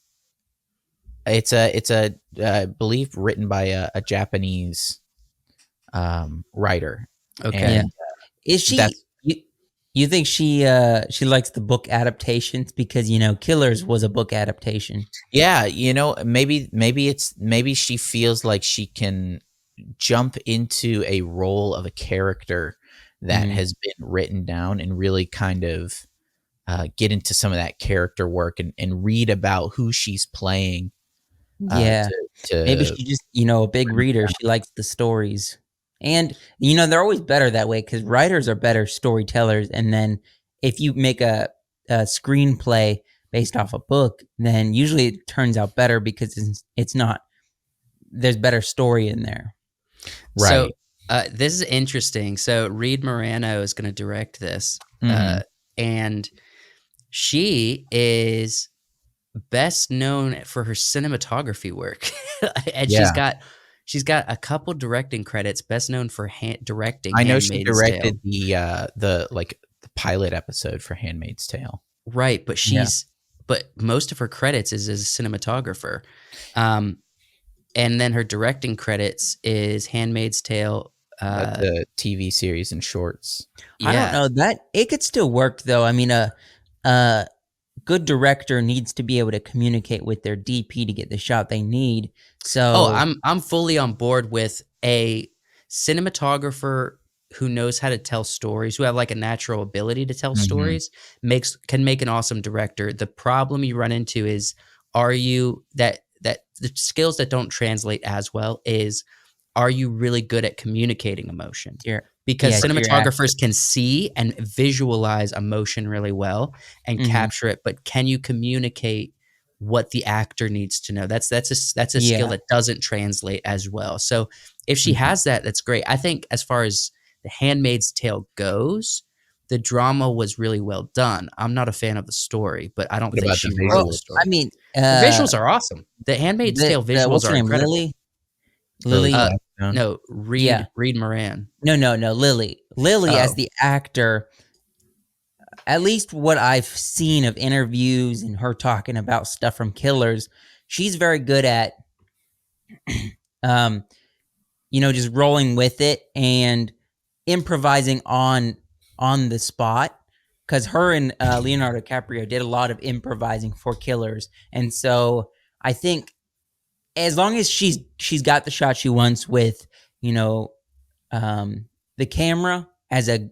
it's I believe written by a Japanese writer. Okay, and, is she? You think she likes the book adaptations because Killers was a book adaptation? Yeah, maybe she feels like she can jump into a role of a character that has been written down and really kind of get into some of that character work and read about who she's playing. Maybe she just a big reader. She likes the stories. And, they're always better that way because writers are better storytellers. And then if you make a screenplay based off a book, then usually it turns out better because it's not, there's better story in there. Right. So this is interesting. So Reed Morano is going to direct this. And she is best known for her cinematography work. And she's got a couple directing credits, best known for directing. I know she directed the pilot episode for Handmaid's Tale. Right, but but most of her credits is as a cinematographer. And then her directing credits is Handmaid's Tale, the TV series and shorts. I don't know that it could still work though. I mean, a good director needs to be able to communicate with their DP to get the shot they need. So I'm fully on board with a cinematographer who knows how to tell stories, who have like a natural ability to tell Mhm. stories, can make an awesome director. The problem you run into is, are you that the skills that don't translate as well is, are you really good at communicating emotion? Because cinematographers can see and visualize emotion really well and capture it, but can you communicate what the actor needs to know? That's a skill that doesn't translate as well. So if she has that, that's great. I think as far as The Handmaid's Tale goes, the drama was really well done. I'm not a fan of the story, but I don't What think about she the wrote the visuals? story. I mean, The visuals are awesome. The Handmaid's Tale visuals what's her are name? incredible. Lily. Gladstone? No, Reed Moran. No, Lily. Lily as the actor. At least what I've seen of interviews and her talking about stuff from Killers, she's very good at, just rolling with it and improvising on the spot. Because her and Leonardo DiCaprio did a lot of improvising for Killers, and so I think as long as she's got the shot she wants with, the camera as a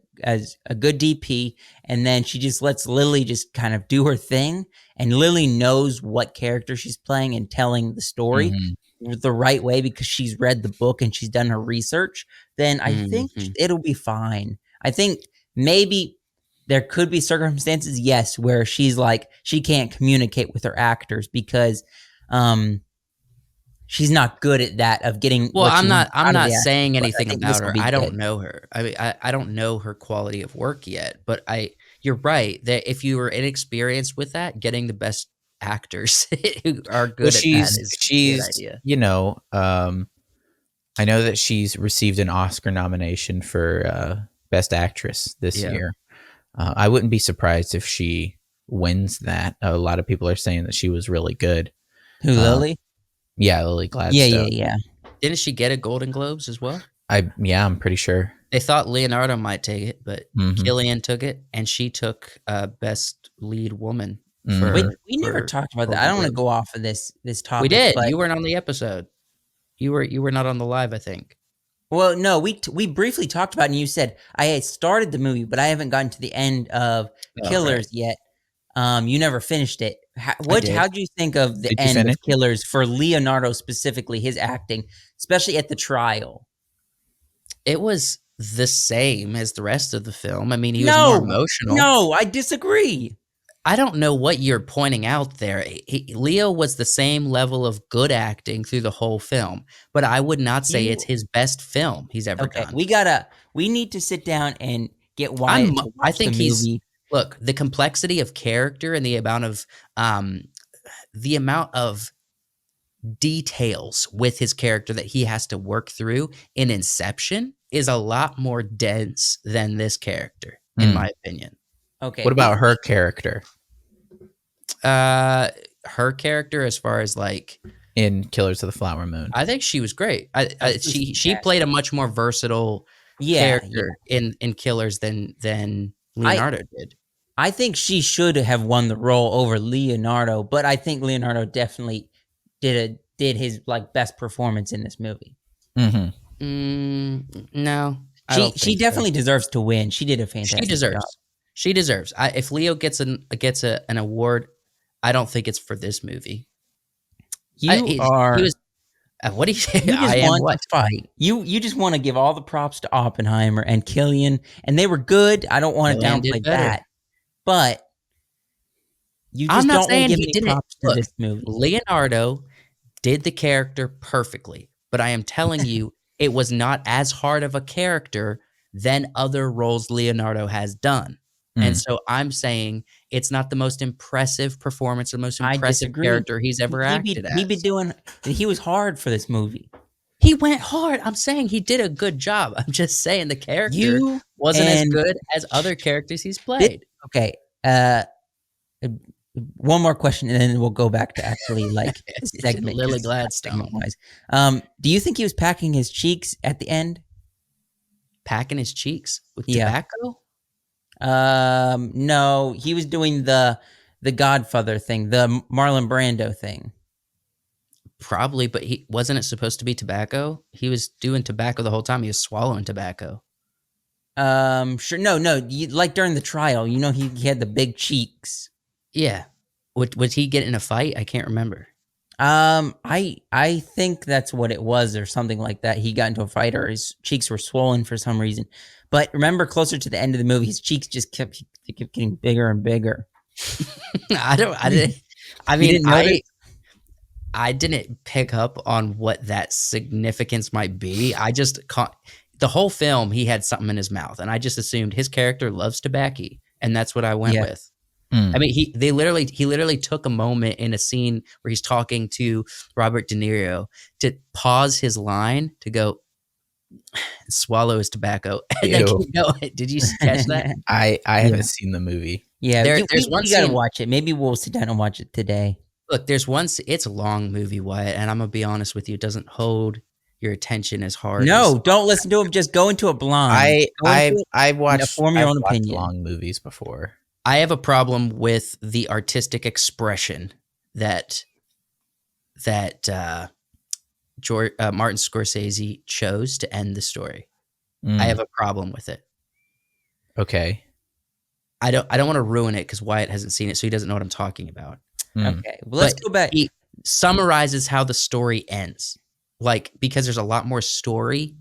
good DP, and then she just lets Lily just kind of do her thing, and Lily knows what character she's playing and telling the story the right way because she's read the book and she's done her research, then I think it'll be fine. I think maybe there could be circumstances, yes, where she's like, she can't communicate with her actors because she's not good at that of getting. Well, I'm not saying actors, anything about her. I don't know her. I mean, I don't know her quality of work yet. But you're right that if you were inexperienced with that, getting the best actors who are good at that is a good idea. I know that she's received an Oscar nomination for Best Actress this year. I wouldn't be surprised if she wins that. A lot of people are saying that she was really good. Who, Lily? Yeah, Lily Gladstone. Yeah. Didn't she get a Golden Globes as well? I'm pretty sure. They thought Leonardo might take it, but Cillian took it, and she took Best Lead Woman. We never talked about that. I don't want to go off of this topic. We did. But you weren't on the episode. You were not on the live, I think. Well, no, we briefly talked about it, and you said I had started the movie, but I haven't gotten to the end of Killers yet. You never finished it. How did you think of the end of Killers for Leonardo specifically, his acting, especially at the trial? It was the same as the rest of the film. I mean, he was more emotional. No, I disagree. I don't know what you're pointing out there. Leo was the same level of good acting through the whole film, but I would not say it's his best film he's ever done. We need to sit down and get Wyatt to watch the movie. Look, the complexity of character and the amount of details with his character that he has to work through in Inception is a lot more dense than this character, in my opinion. Okay. What about her character? Her character, as far as like in Killers of the Flower Moon, I think she was great. She played a much more versatile character in Killers than Leonardo did. I think she should have won the role over Leonardo, but I think Leonardo definitely did his like best performance in this movie. No, she definitely deserves to win. She did a fantastic job. She deserves. If Leo gets an award, I don't think it's for this movie. What do you say? I am what? Fight. You just want to give all the props to Oppenheimer and Cillian, and they were good. I don't want to downplay that, but you just don't want to give any props to this movie. Leonardo did the character perfectly, but I am telling you, it was not as hard of a character than other roles Leonardo has done. And so I'm saying it's not the most impressive performance, the most impressive character he's ever acted as. He was hard for this movie. He went hard. I'm saying he did a good job. I'm just saying the character wasn't as good as other characters he's played. Okay. One more question, and then we'll go back to actually like segment. Lily Gladstone. Do you think he was packing his cheeks at the end? Packing his cheeks with tobacco? No, he was doing the Godfather thing, the Marlon Brando thing. Probably, but wasn't it supposed to be tobacco? He was doing tobacco the whole time. He was swallowing tobacco. Sure. No, like during the trial, he had the big cheeks. Yeah. Was he get in a fight? I can't remember. I think that's what it was, or something like that. He got into a fight, or his cheeks were swollen for some reason. But remember, closer to the end of the movie, his cheeks just kept getting bigger and bigger. I didn't pick up on what that significance might be. I just caught the whole film. He had something in his mouth, and I just assumed his character loves tobacco, and that's what I went with. I mean, he literally took a moment in a scene where he's talking to Robert De Niro to pause his line to go swallow his tobacco and then keep going. Did you catch that? I haven't seen the movie. Yeah, there's one. You gotta watch it. Maybe we'll sit down and watch it today. Look, there's one. It's a long movie, Wyatt, and I'm gonna be honest with you. It doesn't hold your attention as hard. No, don't listen to him. Just go into it blind. I've watched form your own opinion. Long movies before. I have a problem with the artistic expression that Martin Scorsese chose to end the story. I have a problem with it. Okay. I don't want to ruin it because Wyatt hasn't seen it, so he doesn't know what I'm talking about. Okay. Well, let's go back. He summarizes how the story ends. Like, because there's a lot more story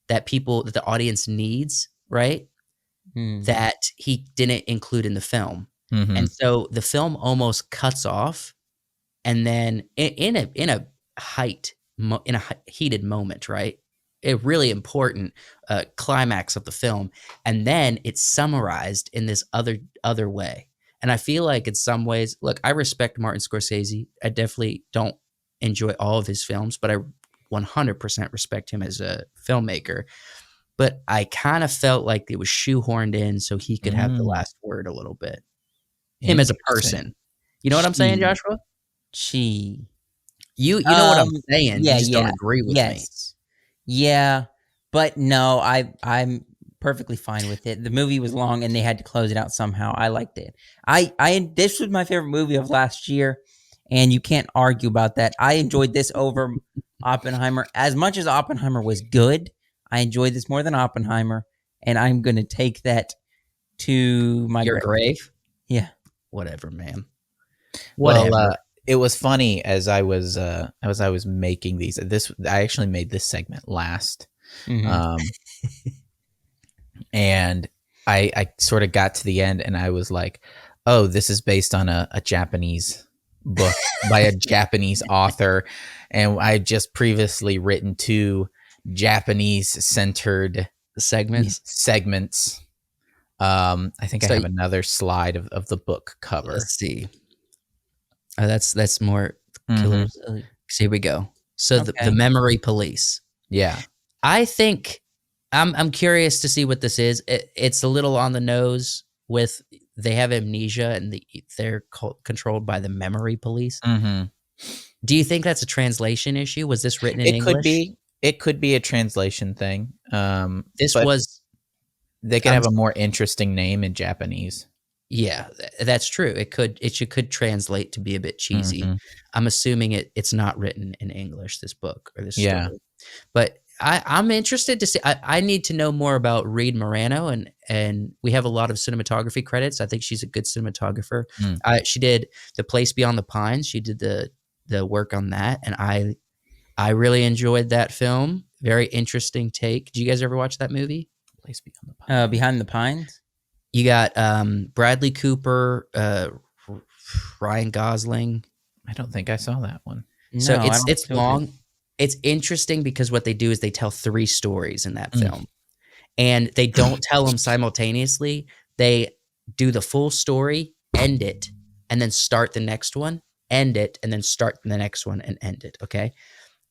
that the audience needs, right? That he didn't include in the film. And so the film almost cuts off, and then in a heated moment, right? A really important climax of the film, and then it's summarized in this other way. And I feel like in some ways, look, I respect Martin Scorsese. I definitely don't enjoy all of his films, but I 100% respect him as a filmmaker. But I kind of felt like it was shoehorned in so he could have the last word a little bit. Him as a person. You know what I'm saying, Joshua? You know what I'm saying. You just don't agree with me. Yeah, but no, I'm perfectly fine with it. The movie was long and they had to close it out somehow. I liked it. This was my favorite movie of last year, and you can't argue about that. I enjoyed this over Oppenheimer. As much as Oppenheimer was good, I enjoyed this more than Oppenheimer, and I'm going to take that to my grave. Yeah. Whatever, man. Whatever. Well, it was funny as I was making these. I actually made this segment last, and I sort of got to the end, and I was like, "Oh, this is based on a Japanese book by a Japanese author," and I just previously written 2 Japanese-centered segments. I think I have another slide of the book cover. Let's see. That's more killer. So here we go. So the memory police. Yeah. I think I'm curious to see what this is. It's a little on the nose with they have amnesia and they're controlled by the memory police. Do you think that's a translation issue? Was this written in English? It could be a translation thing. They could have a more interesting name in Japanese. Yeah, that's true. It could translate to be a bit cheesy. I'm assuming it's not written in English, this book or this story. Yeah. But I'm interested to see. I need to know more about Reed Morano, and we have a lot of cinematography credits. I think she's a good cinematographer. She did The Place Beyond the Pines. She did the work on that, and I really enjoyed that film. Very interesting take. Did you guys ever watch that movie? Place Beyond the Pines. Behind the Pines. You got Bradley Cooper, Ryan Gosling. I don't think I saw that one. So it's long. It's interesting because what they do is they tell 3 stories in that film, and they don't tell them simultaneously. They do the full story, end it, and then start the next one, end it, and then start the next one and end it. Okay.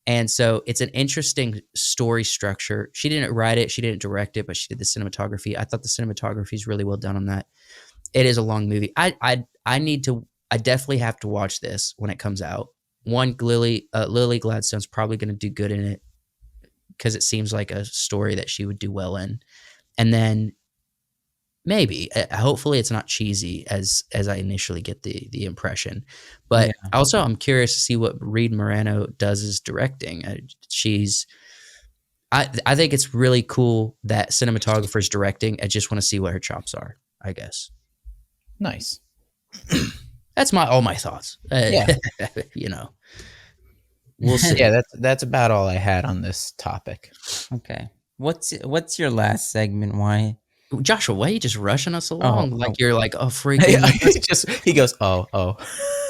And so it's an interesting story structure. She didn't write it. She didn't direct it, but she did the cinematography. I thought the cinematography is really well done on that. It is a long movie. I definitely have to watch this when it comes out. One, Lilly Gladstone's probably going to do good in it because it seems like a story that she would do well in. And then maybe, hopefully it's not cheesy as I initially get the impression. But also I'm curious to see what Reed Morano does as directing. I think it's really cool that cinematographer's directing. I just want to see what her chops are, I guess. Nice. That's all my thoughts. Yeah. We'll see. Yeah, that's about all I had on this topic. Okay. What's your last segment, Wyatt? Joshua, why are you just rushing us along? You're like, oh, freaking. He goes, oh.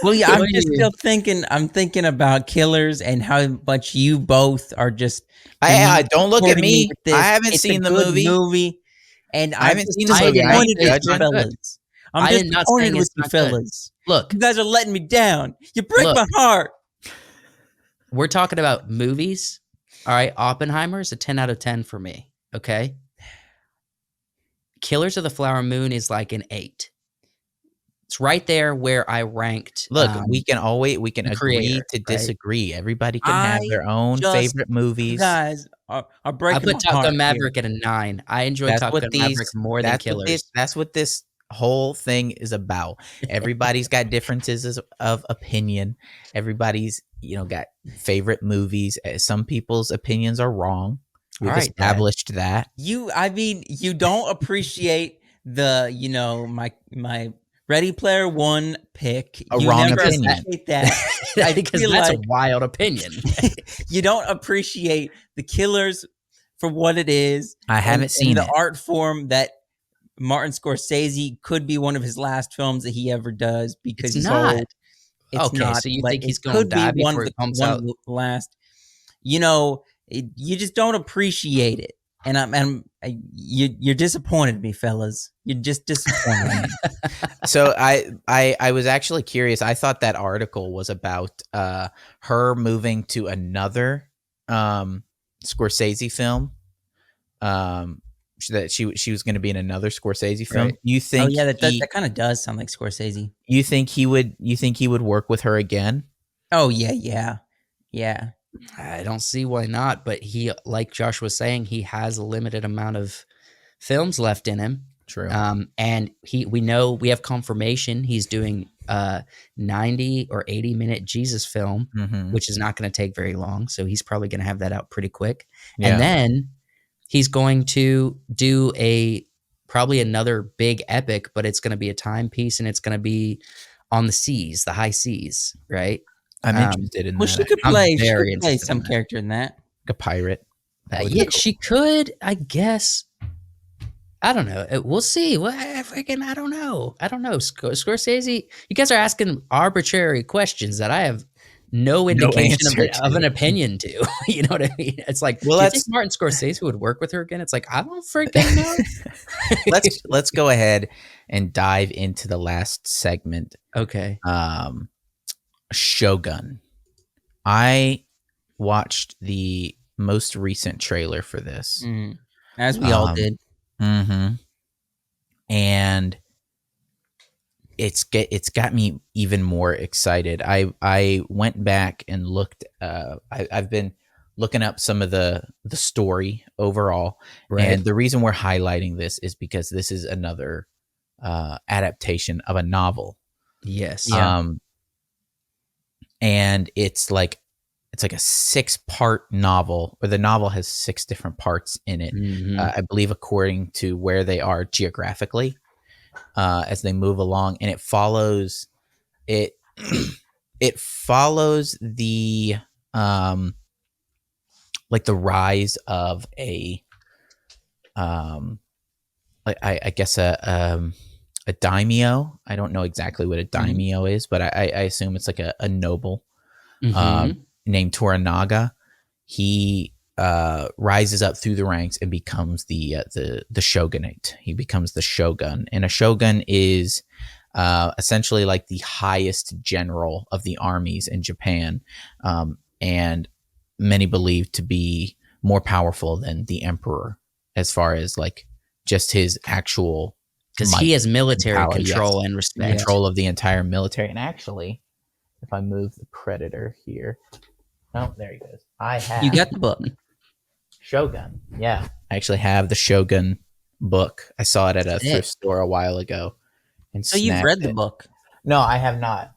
Well, yeah, I'm just still thinking. I'm thinking about Killers and how much you both are just. I don't look at me. I haven't It's seen a the good movie. And I haven't seen the movie. disappointed with it's you not fellas. I'm I am not disappointed saying with it's you not good. fellas. Look, You guys are letting me down. You break Look. my heart. we're talking about movies. All right, Oppenheimer is a 10 out of 10 for me. Okay. Killers of the Flower Moon is like an 8. It's right there where I ranked. Look, we can agree Creator, to right? disagree. Everybody can have their own just- favorite You movies. guys are I breaking put my Top heart Gun here. Maverick at a 9. I enjoy Top Gun Maverick more than Killers. That's what this whole thing is about. Everybody's got differences of opinion. Everybody's got favorite movies. Some people's opinions are wrong. We've All right, established that. You don't appreciate the my Ready Player One pick. A You wrong never opinion. appreciate that. Because feel that's like- a wild opinion. You don't appreciate the Killers for what it is. I haven't seen the it. art form that Martin Scorsese could be one of his last films that he ever does because It's he's not. old. It's Okay, not, so you but think he's it gonna could die be one before of it comes one out? of the last. You just don't appreciate it, and you're disappointed me, fellas. You're just disappointed me. So I was actually curious. I thought that article was about her moving to another Scorsese film. That she was going to be in another Scorsese film. Right. You think? Oh yeah, that kind of does sound like Scorsese. You think he would work with her again? Oh yeah. I don't see why not, but he, like Josh was saying, he has a limited amount of films left in him. True. And we have confirmation he's doing 90 or 80 minute Jesus film, Mhm. which is not going to take very long. So he's probably going to have that out pretty quick. Yeah. And then he's going to do probably another big epic, but it's going to be a timepiece and it's going to be on the seas, the high seas, right? I'm interested in Well, that. she could I'm play. very She could play interested in some that. character in that. Like a pirate. That would be Yeah, cool. she could, I guess. I don't know. We'll see. Well, I don't know. Scorsese, you guys are asking arbitrary questions that I have no indication answer to. of an opinion to. You know what I mean? It's like, Well, do you think Martin Scorsese would work with her again? It's like, I don't freaking know. Let's go ahead and dive into the last segment. Okay. Shōgun. I watched the most recent trailer for this. As we all did. Mm-hmm. And it's got me even more excited. I went back and looked. I've been looking up some of the story overall, Right. and the reason we're highlighting this is because this is another adaptation of a novel. Yes. Yeah. And it's like a 6-part novel, or the novel has 6 different parts in it. Mhm. I believe according to where they are geographically as they move along, and it follows it. It follows the like the rise of a I guess a daimyo. I don't know exactly what a daimyo is, but I assume it's like a noble Mhm. named Toranaga. He rises up through the ranks and becomes the shogunate. He becomes the shogun, and a shogun is essentially like the highest general of the armies in Japan, and many believe to be more powerful than the emperor as far as like just his actual, Because he has military power, control yes. and respect. control of the entire military. And actually, if I move the predator here, oh, there he goes. I have You got the book. Shōgun. Yeah, I actually have the Shōgun book. I saw it at a Sick. thrift store a while ago. And So you've snagged read the it. book. No, I have not.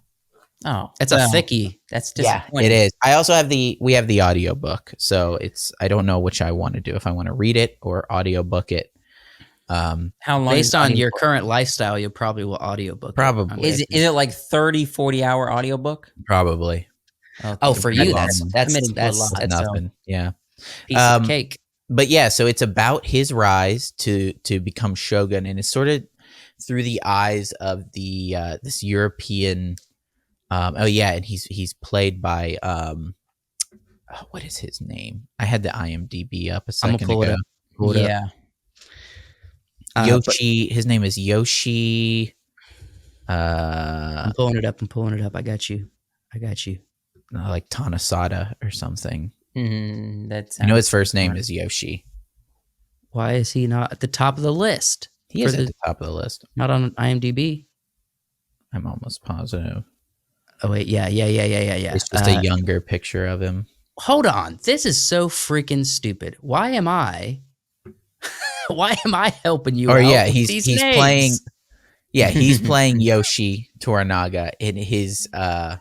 Oh, It's a thickie. That's Yeah, disappointing. it is. I also have we have the audiobook, so I don't know which I want to do, if I want to read it or audiobook it. How long? Based on your current lifestyle, you probably will audiobook Probably. Is it like 30, 40-hour audiobook? Probably. Okay. Oh, for you, that's piece nothing. Yeah. of cake. But yeah, so it's about his rise to become shogun, and it's sort of through the eyes of the this European. And he's played by what is his name? I had the IMDb up a second ago. Pull it up. Yoshi. His name is Yoshi. I'm pulling it up. I got you. Like Tanasada or something. That's his first name is Yoshi. Why is he not at the top of the list? He is at the top of the list. Not on IMDb. I'm almost positive. Oh wait, yeah. It's just a younger picture of him. Hold on, this is so freaking stupid. Why am I helping you? Or out he's names? playing. Yeah, he's playing Yoshi Toranaga, and his the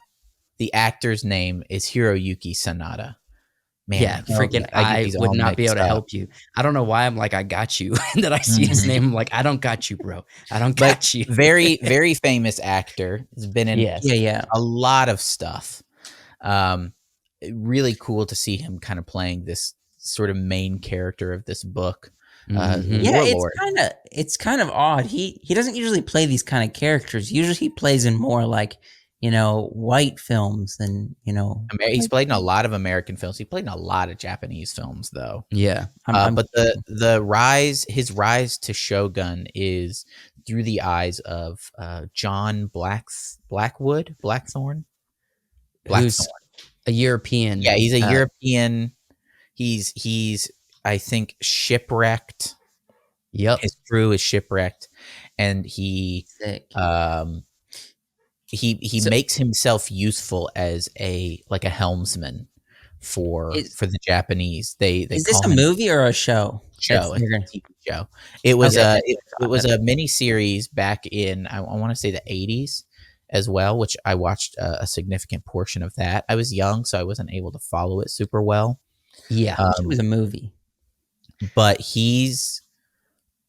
actor's name is Hiroyuki Sanada. Man, yeah, freaking! I would not be able to help you. I don't know why I'm like, I got you. And then I see his name, I'm like, I don't got you, bro. I don't got you. Very, very famous actor. Has been in a lot of stuff. Really cool to see him kind of playing this sort of main character of this book. It's kind of odd. He doesn't usually play these kind of characters. Usually he plays in more like, white films than, he's played in a lot of American films. He played in a lot of Japanese films, though. Yeah. But his rise to Shogun is through the eyes of John Blackthorne. Who's a European. Yeah, he's a European. He's I think shipwrecked. Yep. His crew is shipwrecked, and he makes himself useful as a helmsman for the Japanese. Is this a movie or a show? Show. It's a TV show. It was it was a mini series back in I want to say the 80s as well, which I watched a significant portion of that. I was young, so I wasn't able to follow it super well. Yeah, it was a movie. But he's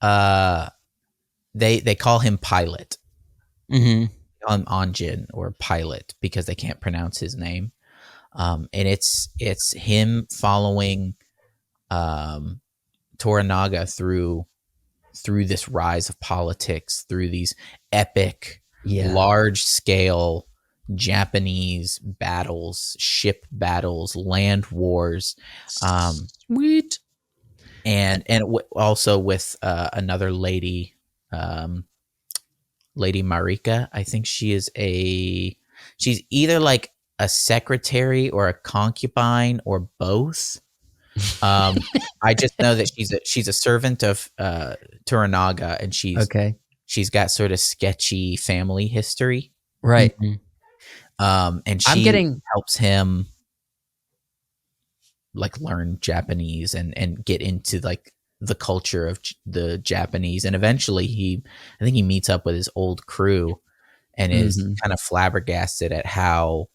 they call him Pilot. Mm-hmm. Anjin or Pilot because they can't pronounce his name. And it's him following Toranaga through this rise of politics, through these epic, large scale Japanese battles, ship battles, land wars. Sweet. And also with another lady, Lady Marika. I think she's either like a secretary or a concubine or both. I just know that she's a servant of Toranaga, and she's got sort of sketchy family history. Right. And she helps him like learn Japanese and get into like the culture of the Japanese, and eventually I think he meets up with his old crew and is kind of flabbergasted at how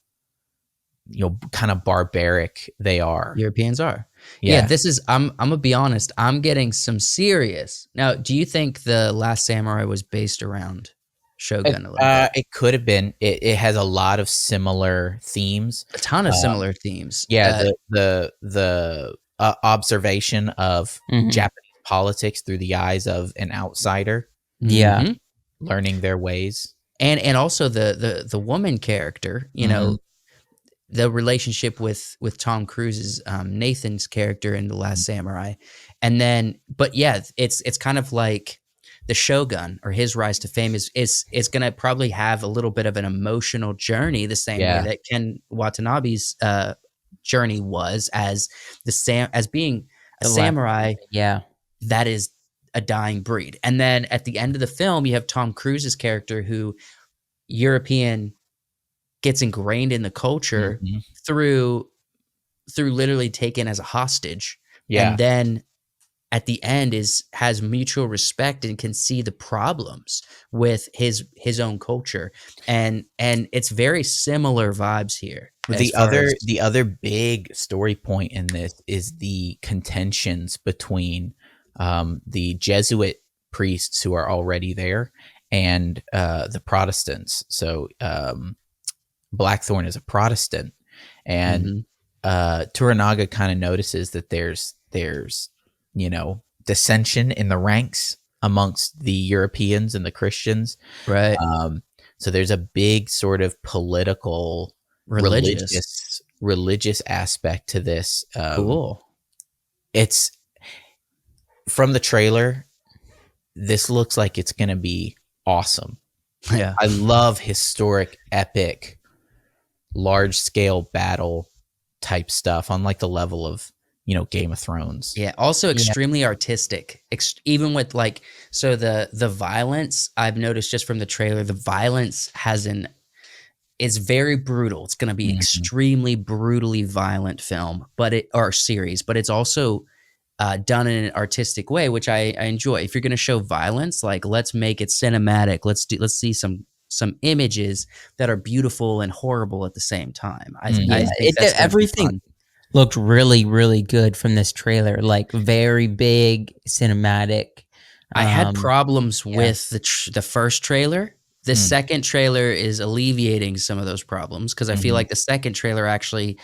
kind of barbaric they are. Europeans are. Yeah, this is I'm gonna be honest, I'm getting some serious. Now, do you think The Last Samurai was based around Shōgun a little bit? It could have been. It has a lot of similar themes. A ton of similar themes. Yeah, the observation of Japanese politics through the eyes of an outsider. Yeah. Learning their ways. And also the woman character, the relationship with Tom Cruise's Nathan's character in The Last Samurai. And then, but yeah, it's kind of like the Shōgun or his rise to fame is going to probably have a little bit of an emotional journey, the same way that Ken Watanabe's journey was as being a samurai. Yeah. That is a dying breed. And then at the end of the film, you have Tom Cruise's character who European gets ingrained in the culture through literally taken as a hostage. Yeah. And then at the end has mutual respect and can see the problems with his own culture, and it's very similar vibes here. The other big story point in this is the contentions between the Jesuit priests who are already there and the Protestants. So Blackthorn is a Protestant, and Toranaga kind of notices that there's dissension in the ranks amongst the Europeans and the Christians. Right. So there's a big sort of political, religious aspect to this. Cool. It's from the trailer. This looks like it's going to be awesome. Yeah. I love historic, epic, large scale battle type stuff on like the level of, Game of Thrones. Yeah. Also extremely artistic, even with so the violence I've noticed just from the trailer, the violence is very brutal. It's going to be extremely brutally violent film, or series, but it's also done in an artistic way, which I enjoy. If you're going to show violence, let's make it cinematic. Let's see some images that are beautiful and horrible at the same time. I think everything looked really, really good from this trailer. Very big, cinematic. I had problems with the first trailer. The second trailer is alleviating some of those problems because I feel like the second trailer actually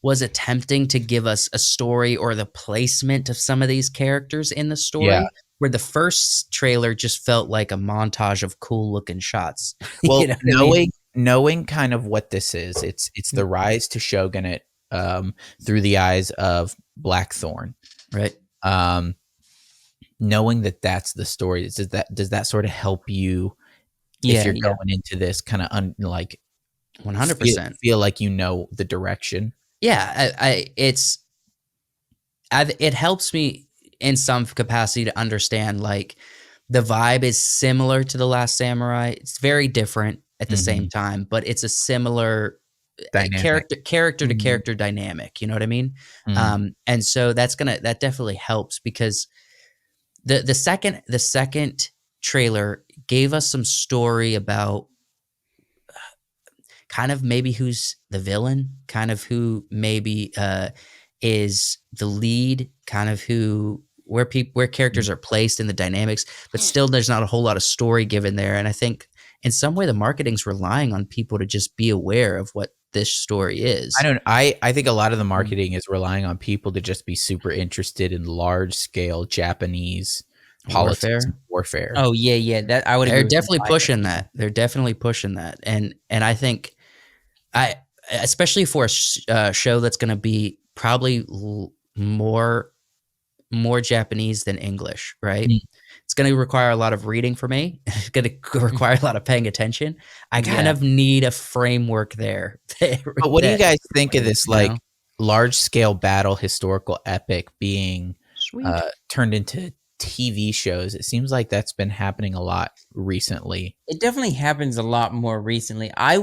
was attempting to give us a story or the placement of some of these characters in the story, where the first trailer just felt like a montage of cool looking shots. Well, knowing kind of what this is, it's the rise to shogunate through the eyes of Blackthorn, right? Knowing that that's the story, does that sort of help you? If you're going into this kind of 100% feel like the direction. Yeah, it helps me in some capacity to understand the vibe is similar to The Last Samurai. It's very different at the same time, but it's a similar character to character dynamic. You know what I mean? And so that definitely helps because the second trailer gave us some story about kind of maybe who's the villain, kind of who maybe is the lead, kind of where characters are placed in the dynamics, but still there's not a whole lot of story given there. And I think in some way the marketing's relying on people to just be aware of what this story is. I think a lot of the marketing is relying on people to just be super interested in large scale Japanese politics and warfare. Oh yeah. That I would. They're definitely pushing that. They're definitely pushing that, and I think especially for a show that's going to be probably more Japanese than English, right? It's going to require a lot of reading for me. It's going to require a lot of paying attention. I kind of need a framework there. But what do you guys think of this large scale battle historical epic being turned into TV shows? It seems like that's been happening a lot recently. It definitely happens a lot more recently. I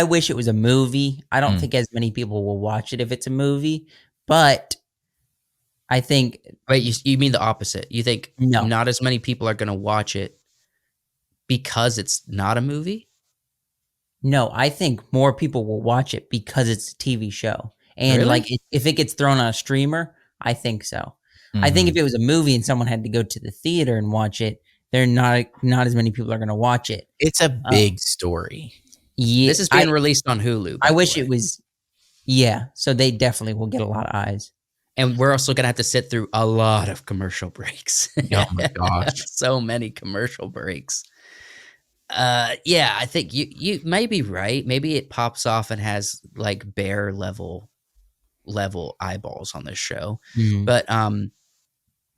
wish it was a movie. I don't think as many people will watch it if it's a movie, but I think... Wait, you mean the opposite? You think not as many people are going to watch it because it's not a movie? No, I think more people will watch it because it's a TV show. And really? if it gets thrown on a streamer, I think so. I think if it was a movie and someone had to go to the theater and watch it, they're not as many people are going to watch it. It's a big story. Yeah, this is being released on Hulu. I wish it was. Yeah, so they definitely will get a lot of eyes. And we're also going to have to sit through a lot of commercial breaks. Oh my gosh. So many commercial breaks. Yeah, I think you may be right. Maybe it pops off and has bare level eyeballs on this show.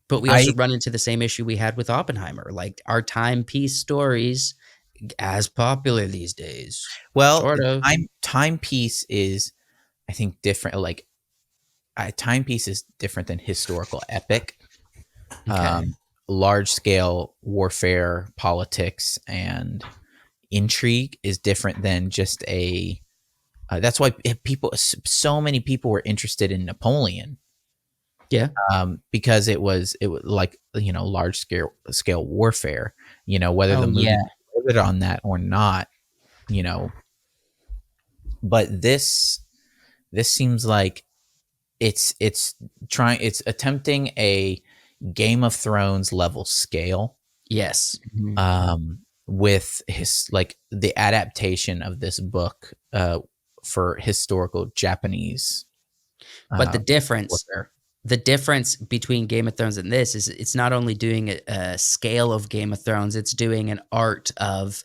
But we also run into the same issue we had with Oppenheimer. Our timepiece stories as popular these days. Well, sort of. Timepiece is, I think, different. Timepiece is different than historical epic. Okay. Large scale warfare, politics, and intrigue is different than just that's why so many people were interested in Napoleon. Yeah. Because it was like, large scale warfare, whether the movie delivered on that or not, but this seems like it's attempting a Game of Thrones level scale. Yes. With his the adaptation of this book for historical Japanese. But the difference between Game of Thrones and this is it's not only doing a scale of Game of Thrones, it's doing an art of,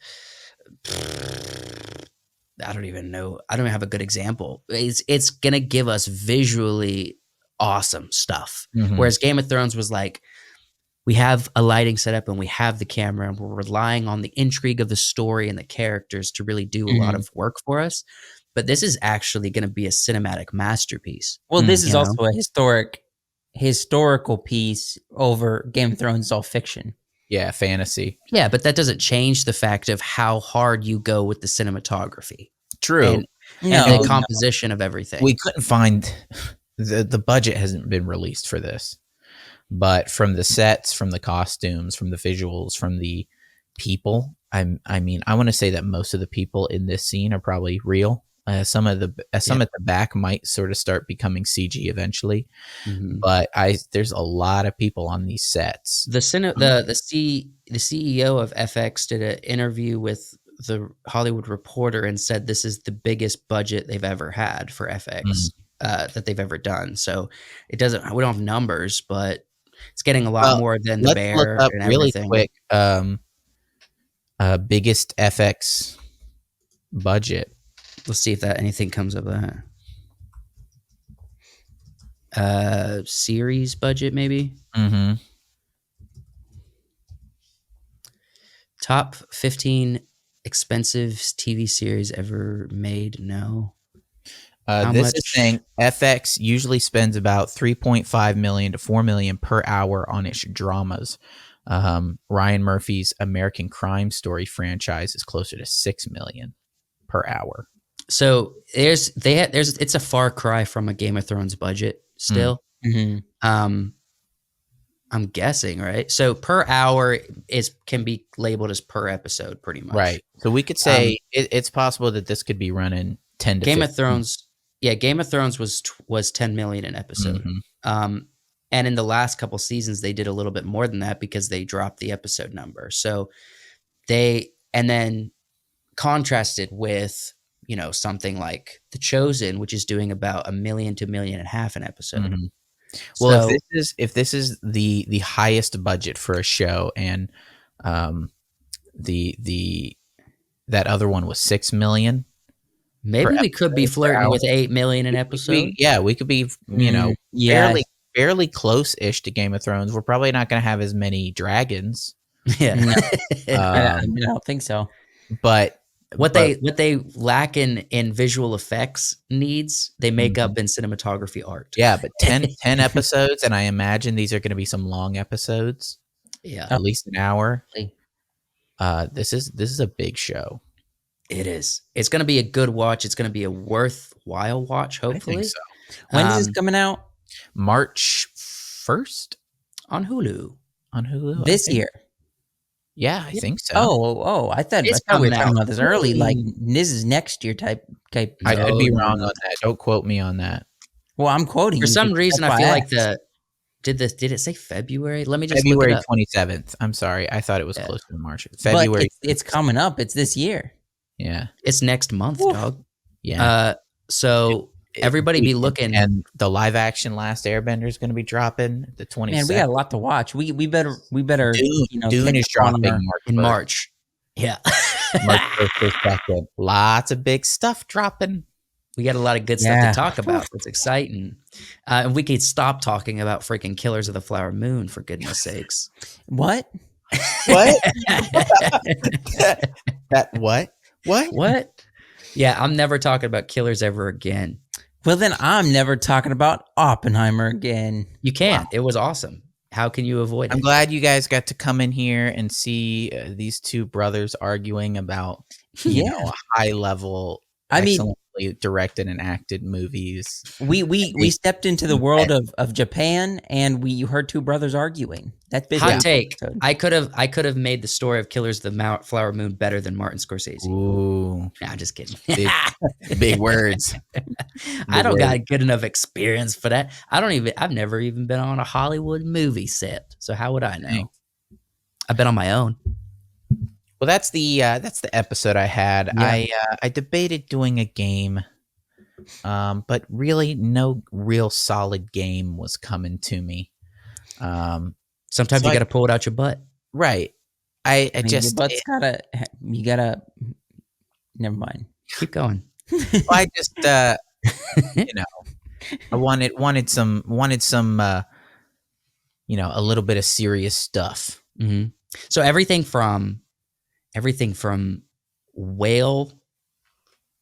I don't even know. I don't have a good example. It's going to give us visually awesome stuff. Whereas Game of Thrones was like, we have a lighting setup and we have the camera and we're relying on the intrigue of the story and the characters to really do a lot of work for us. But this is actually going to be a cinematic masterpiece. Well, this is also a historical piece over Game of Thrones is all fiction. Yeah, fantasy. Yeah, but that doesn't change the fact of how hard you go with the cinematography. True. And the composition of everything. We couldn't find the budget hasn't been released for this. But from the sets, from the costumes, from the visuals, from the people, I want to say that most of the people in this scene are probably real. Some at the back might sort of start becoming CG eventually, but there's a lot of people on these sets. The CEO of FX did an interview with the Hollywood Reporter and said this is the biggest budget they've ever had for FX that they've ever done. So we don't have numbers, but it's getting a lot more than the Bear. Look up and really everything. quick. Biggest FX budget. Let's see if anything comes of that. Series budget, maybe. Top 15 expensive TV series ever made. No. This is saying FX usually spends about $3.5 million to $4 million per hour on its dramas. Ryan Murphy's American Crime Story franchise is closer to $6 million per hour. So it's a far cry from a Game of Thrones budget still. I'm guessing, right? So per hour can be labeled as per episode, pretty much. Right. So we could say it's possible that this could be running 10 to Game 15. of Thrones. Yeah, Game of Thrones was 10 million an episode. And in the last couple seasons, they did a little bit more than that because they dropped the episode number. So and then contrasted with, something like The Chosen, which is doing about $1 million to $1.5 million an episode. Well, so, if this is the highest budget for a show, and that other one was $6 million. Maybe we could be flirting with $8 million an episode. We could be, fairly close-ish to Game of Thrones. We're probably not going to have as many dragons. Yeah, I don't think so. But what they lack in visual effects needs, they make up in cinematography art. Yeah, but 10 episodes, and I imagine these are going to be some long episodes. Yeah, at least an hour. This is a big show. It is. It's going to be a good watch. It's going to be a worthwhile watch, hopefully. I think so. When is this coming out? March 1st? On Hulu. This year? Yeah, I think so. Oh! I thought we were talking about this early. Like this is next year type. I could be wrong on that. Don't quote me on that. Well, I'm quoting for some reason. I feel like did it say February? Let me just February 27th. I'm sorry, I thought it was closer to March. February. But it's coming up. It's this year. Yeah, it's next month, dog. Yeah. So everybody be looking. And the live action Last Airbender is going to be dropping the 27th. Man, we got a lot to watch. We better. Dune is dropping in March. Yeah. March 1st. Lots of big stuff dropping. We got a lot of good stuff to talk about. It's exciting. And we could stop talking about freaking Killers of the Flower Moon, for goodness sakes. What? What? Yeah, I'm never talking about Killers ever again. Well, then I'm never talking about Oppenheimer again. You can't. Wow. It was awesome. How can you avoid it? I'm glad you guys got to come in here and see these two brothers arguing about, a high level, excellently definitely directed and acted movies. We stepped into the world of Japan, and you heard two brothers arguing. That's basically hot take. I could have made the story of Killers of the Flower Moon better than Martin Scorsese. Ooh, Nah, just kidding. big words. I don't got good enough experience for that. I've never even been on a Hollywood movie set. So how would I know? I've been on my own. Well, that's the episode I had. Yeah. I debated doing a game, but really no real solid game was coming to me. Sometimes you got to pull it out your butt. Right. I mean, just your butt's you gotta. Never mind. Keep going. I just I wanted some a little bit of serious stuff. Mm-hmm. So everything from whale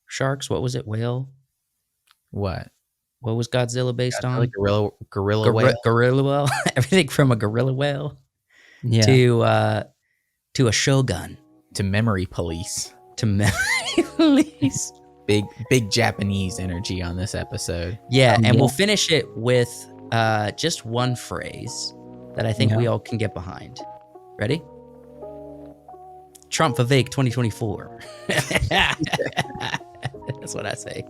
sharks. What was it? Whale. What was Godzilla based on? Gorilla whale. Gorilla whale. Everything from a gorilla whale to a Shōgun. To memory police. To memory police. Big Japanese energy on this episode. Yeah, and we'll finish it with just one phrase that I think we all can get behind. Ready? Trump Vivek 2024. That's what I say.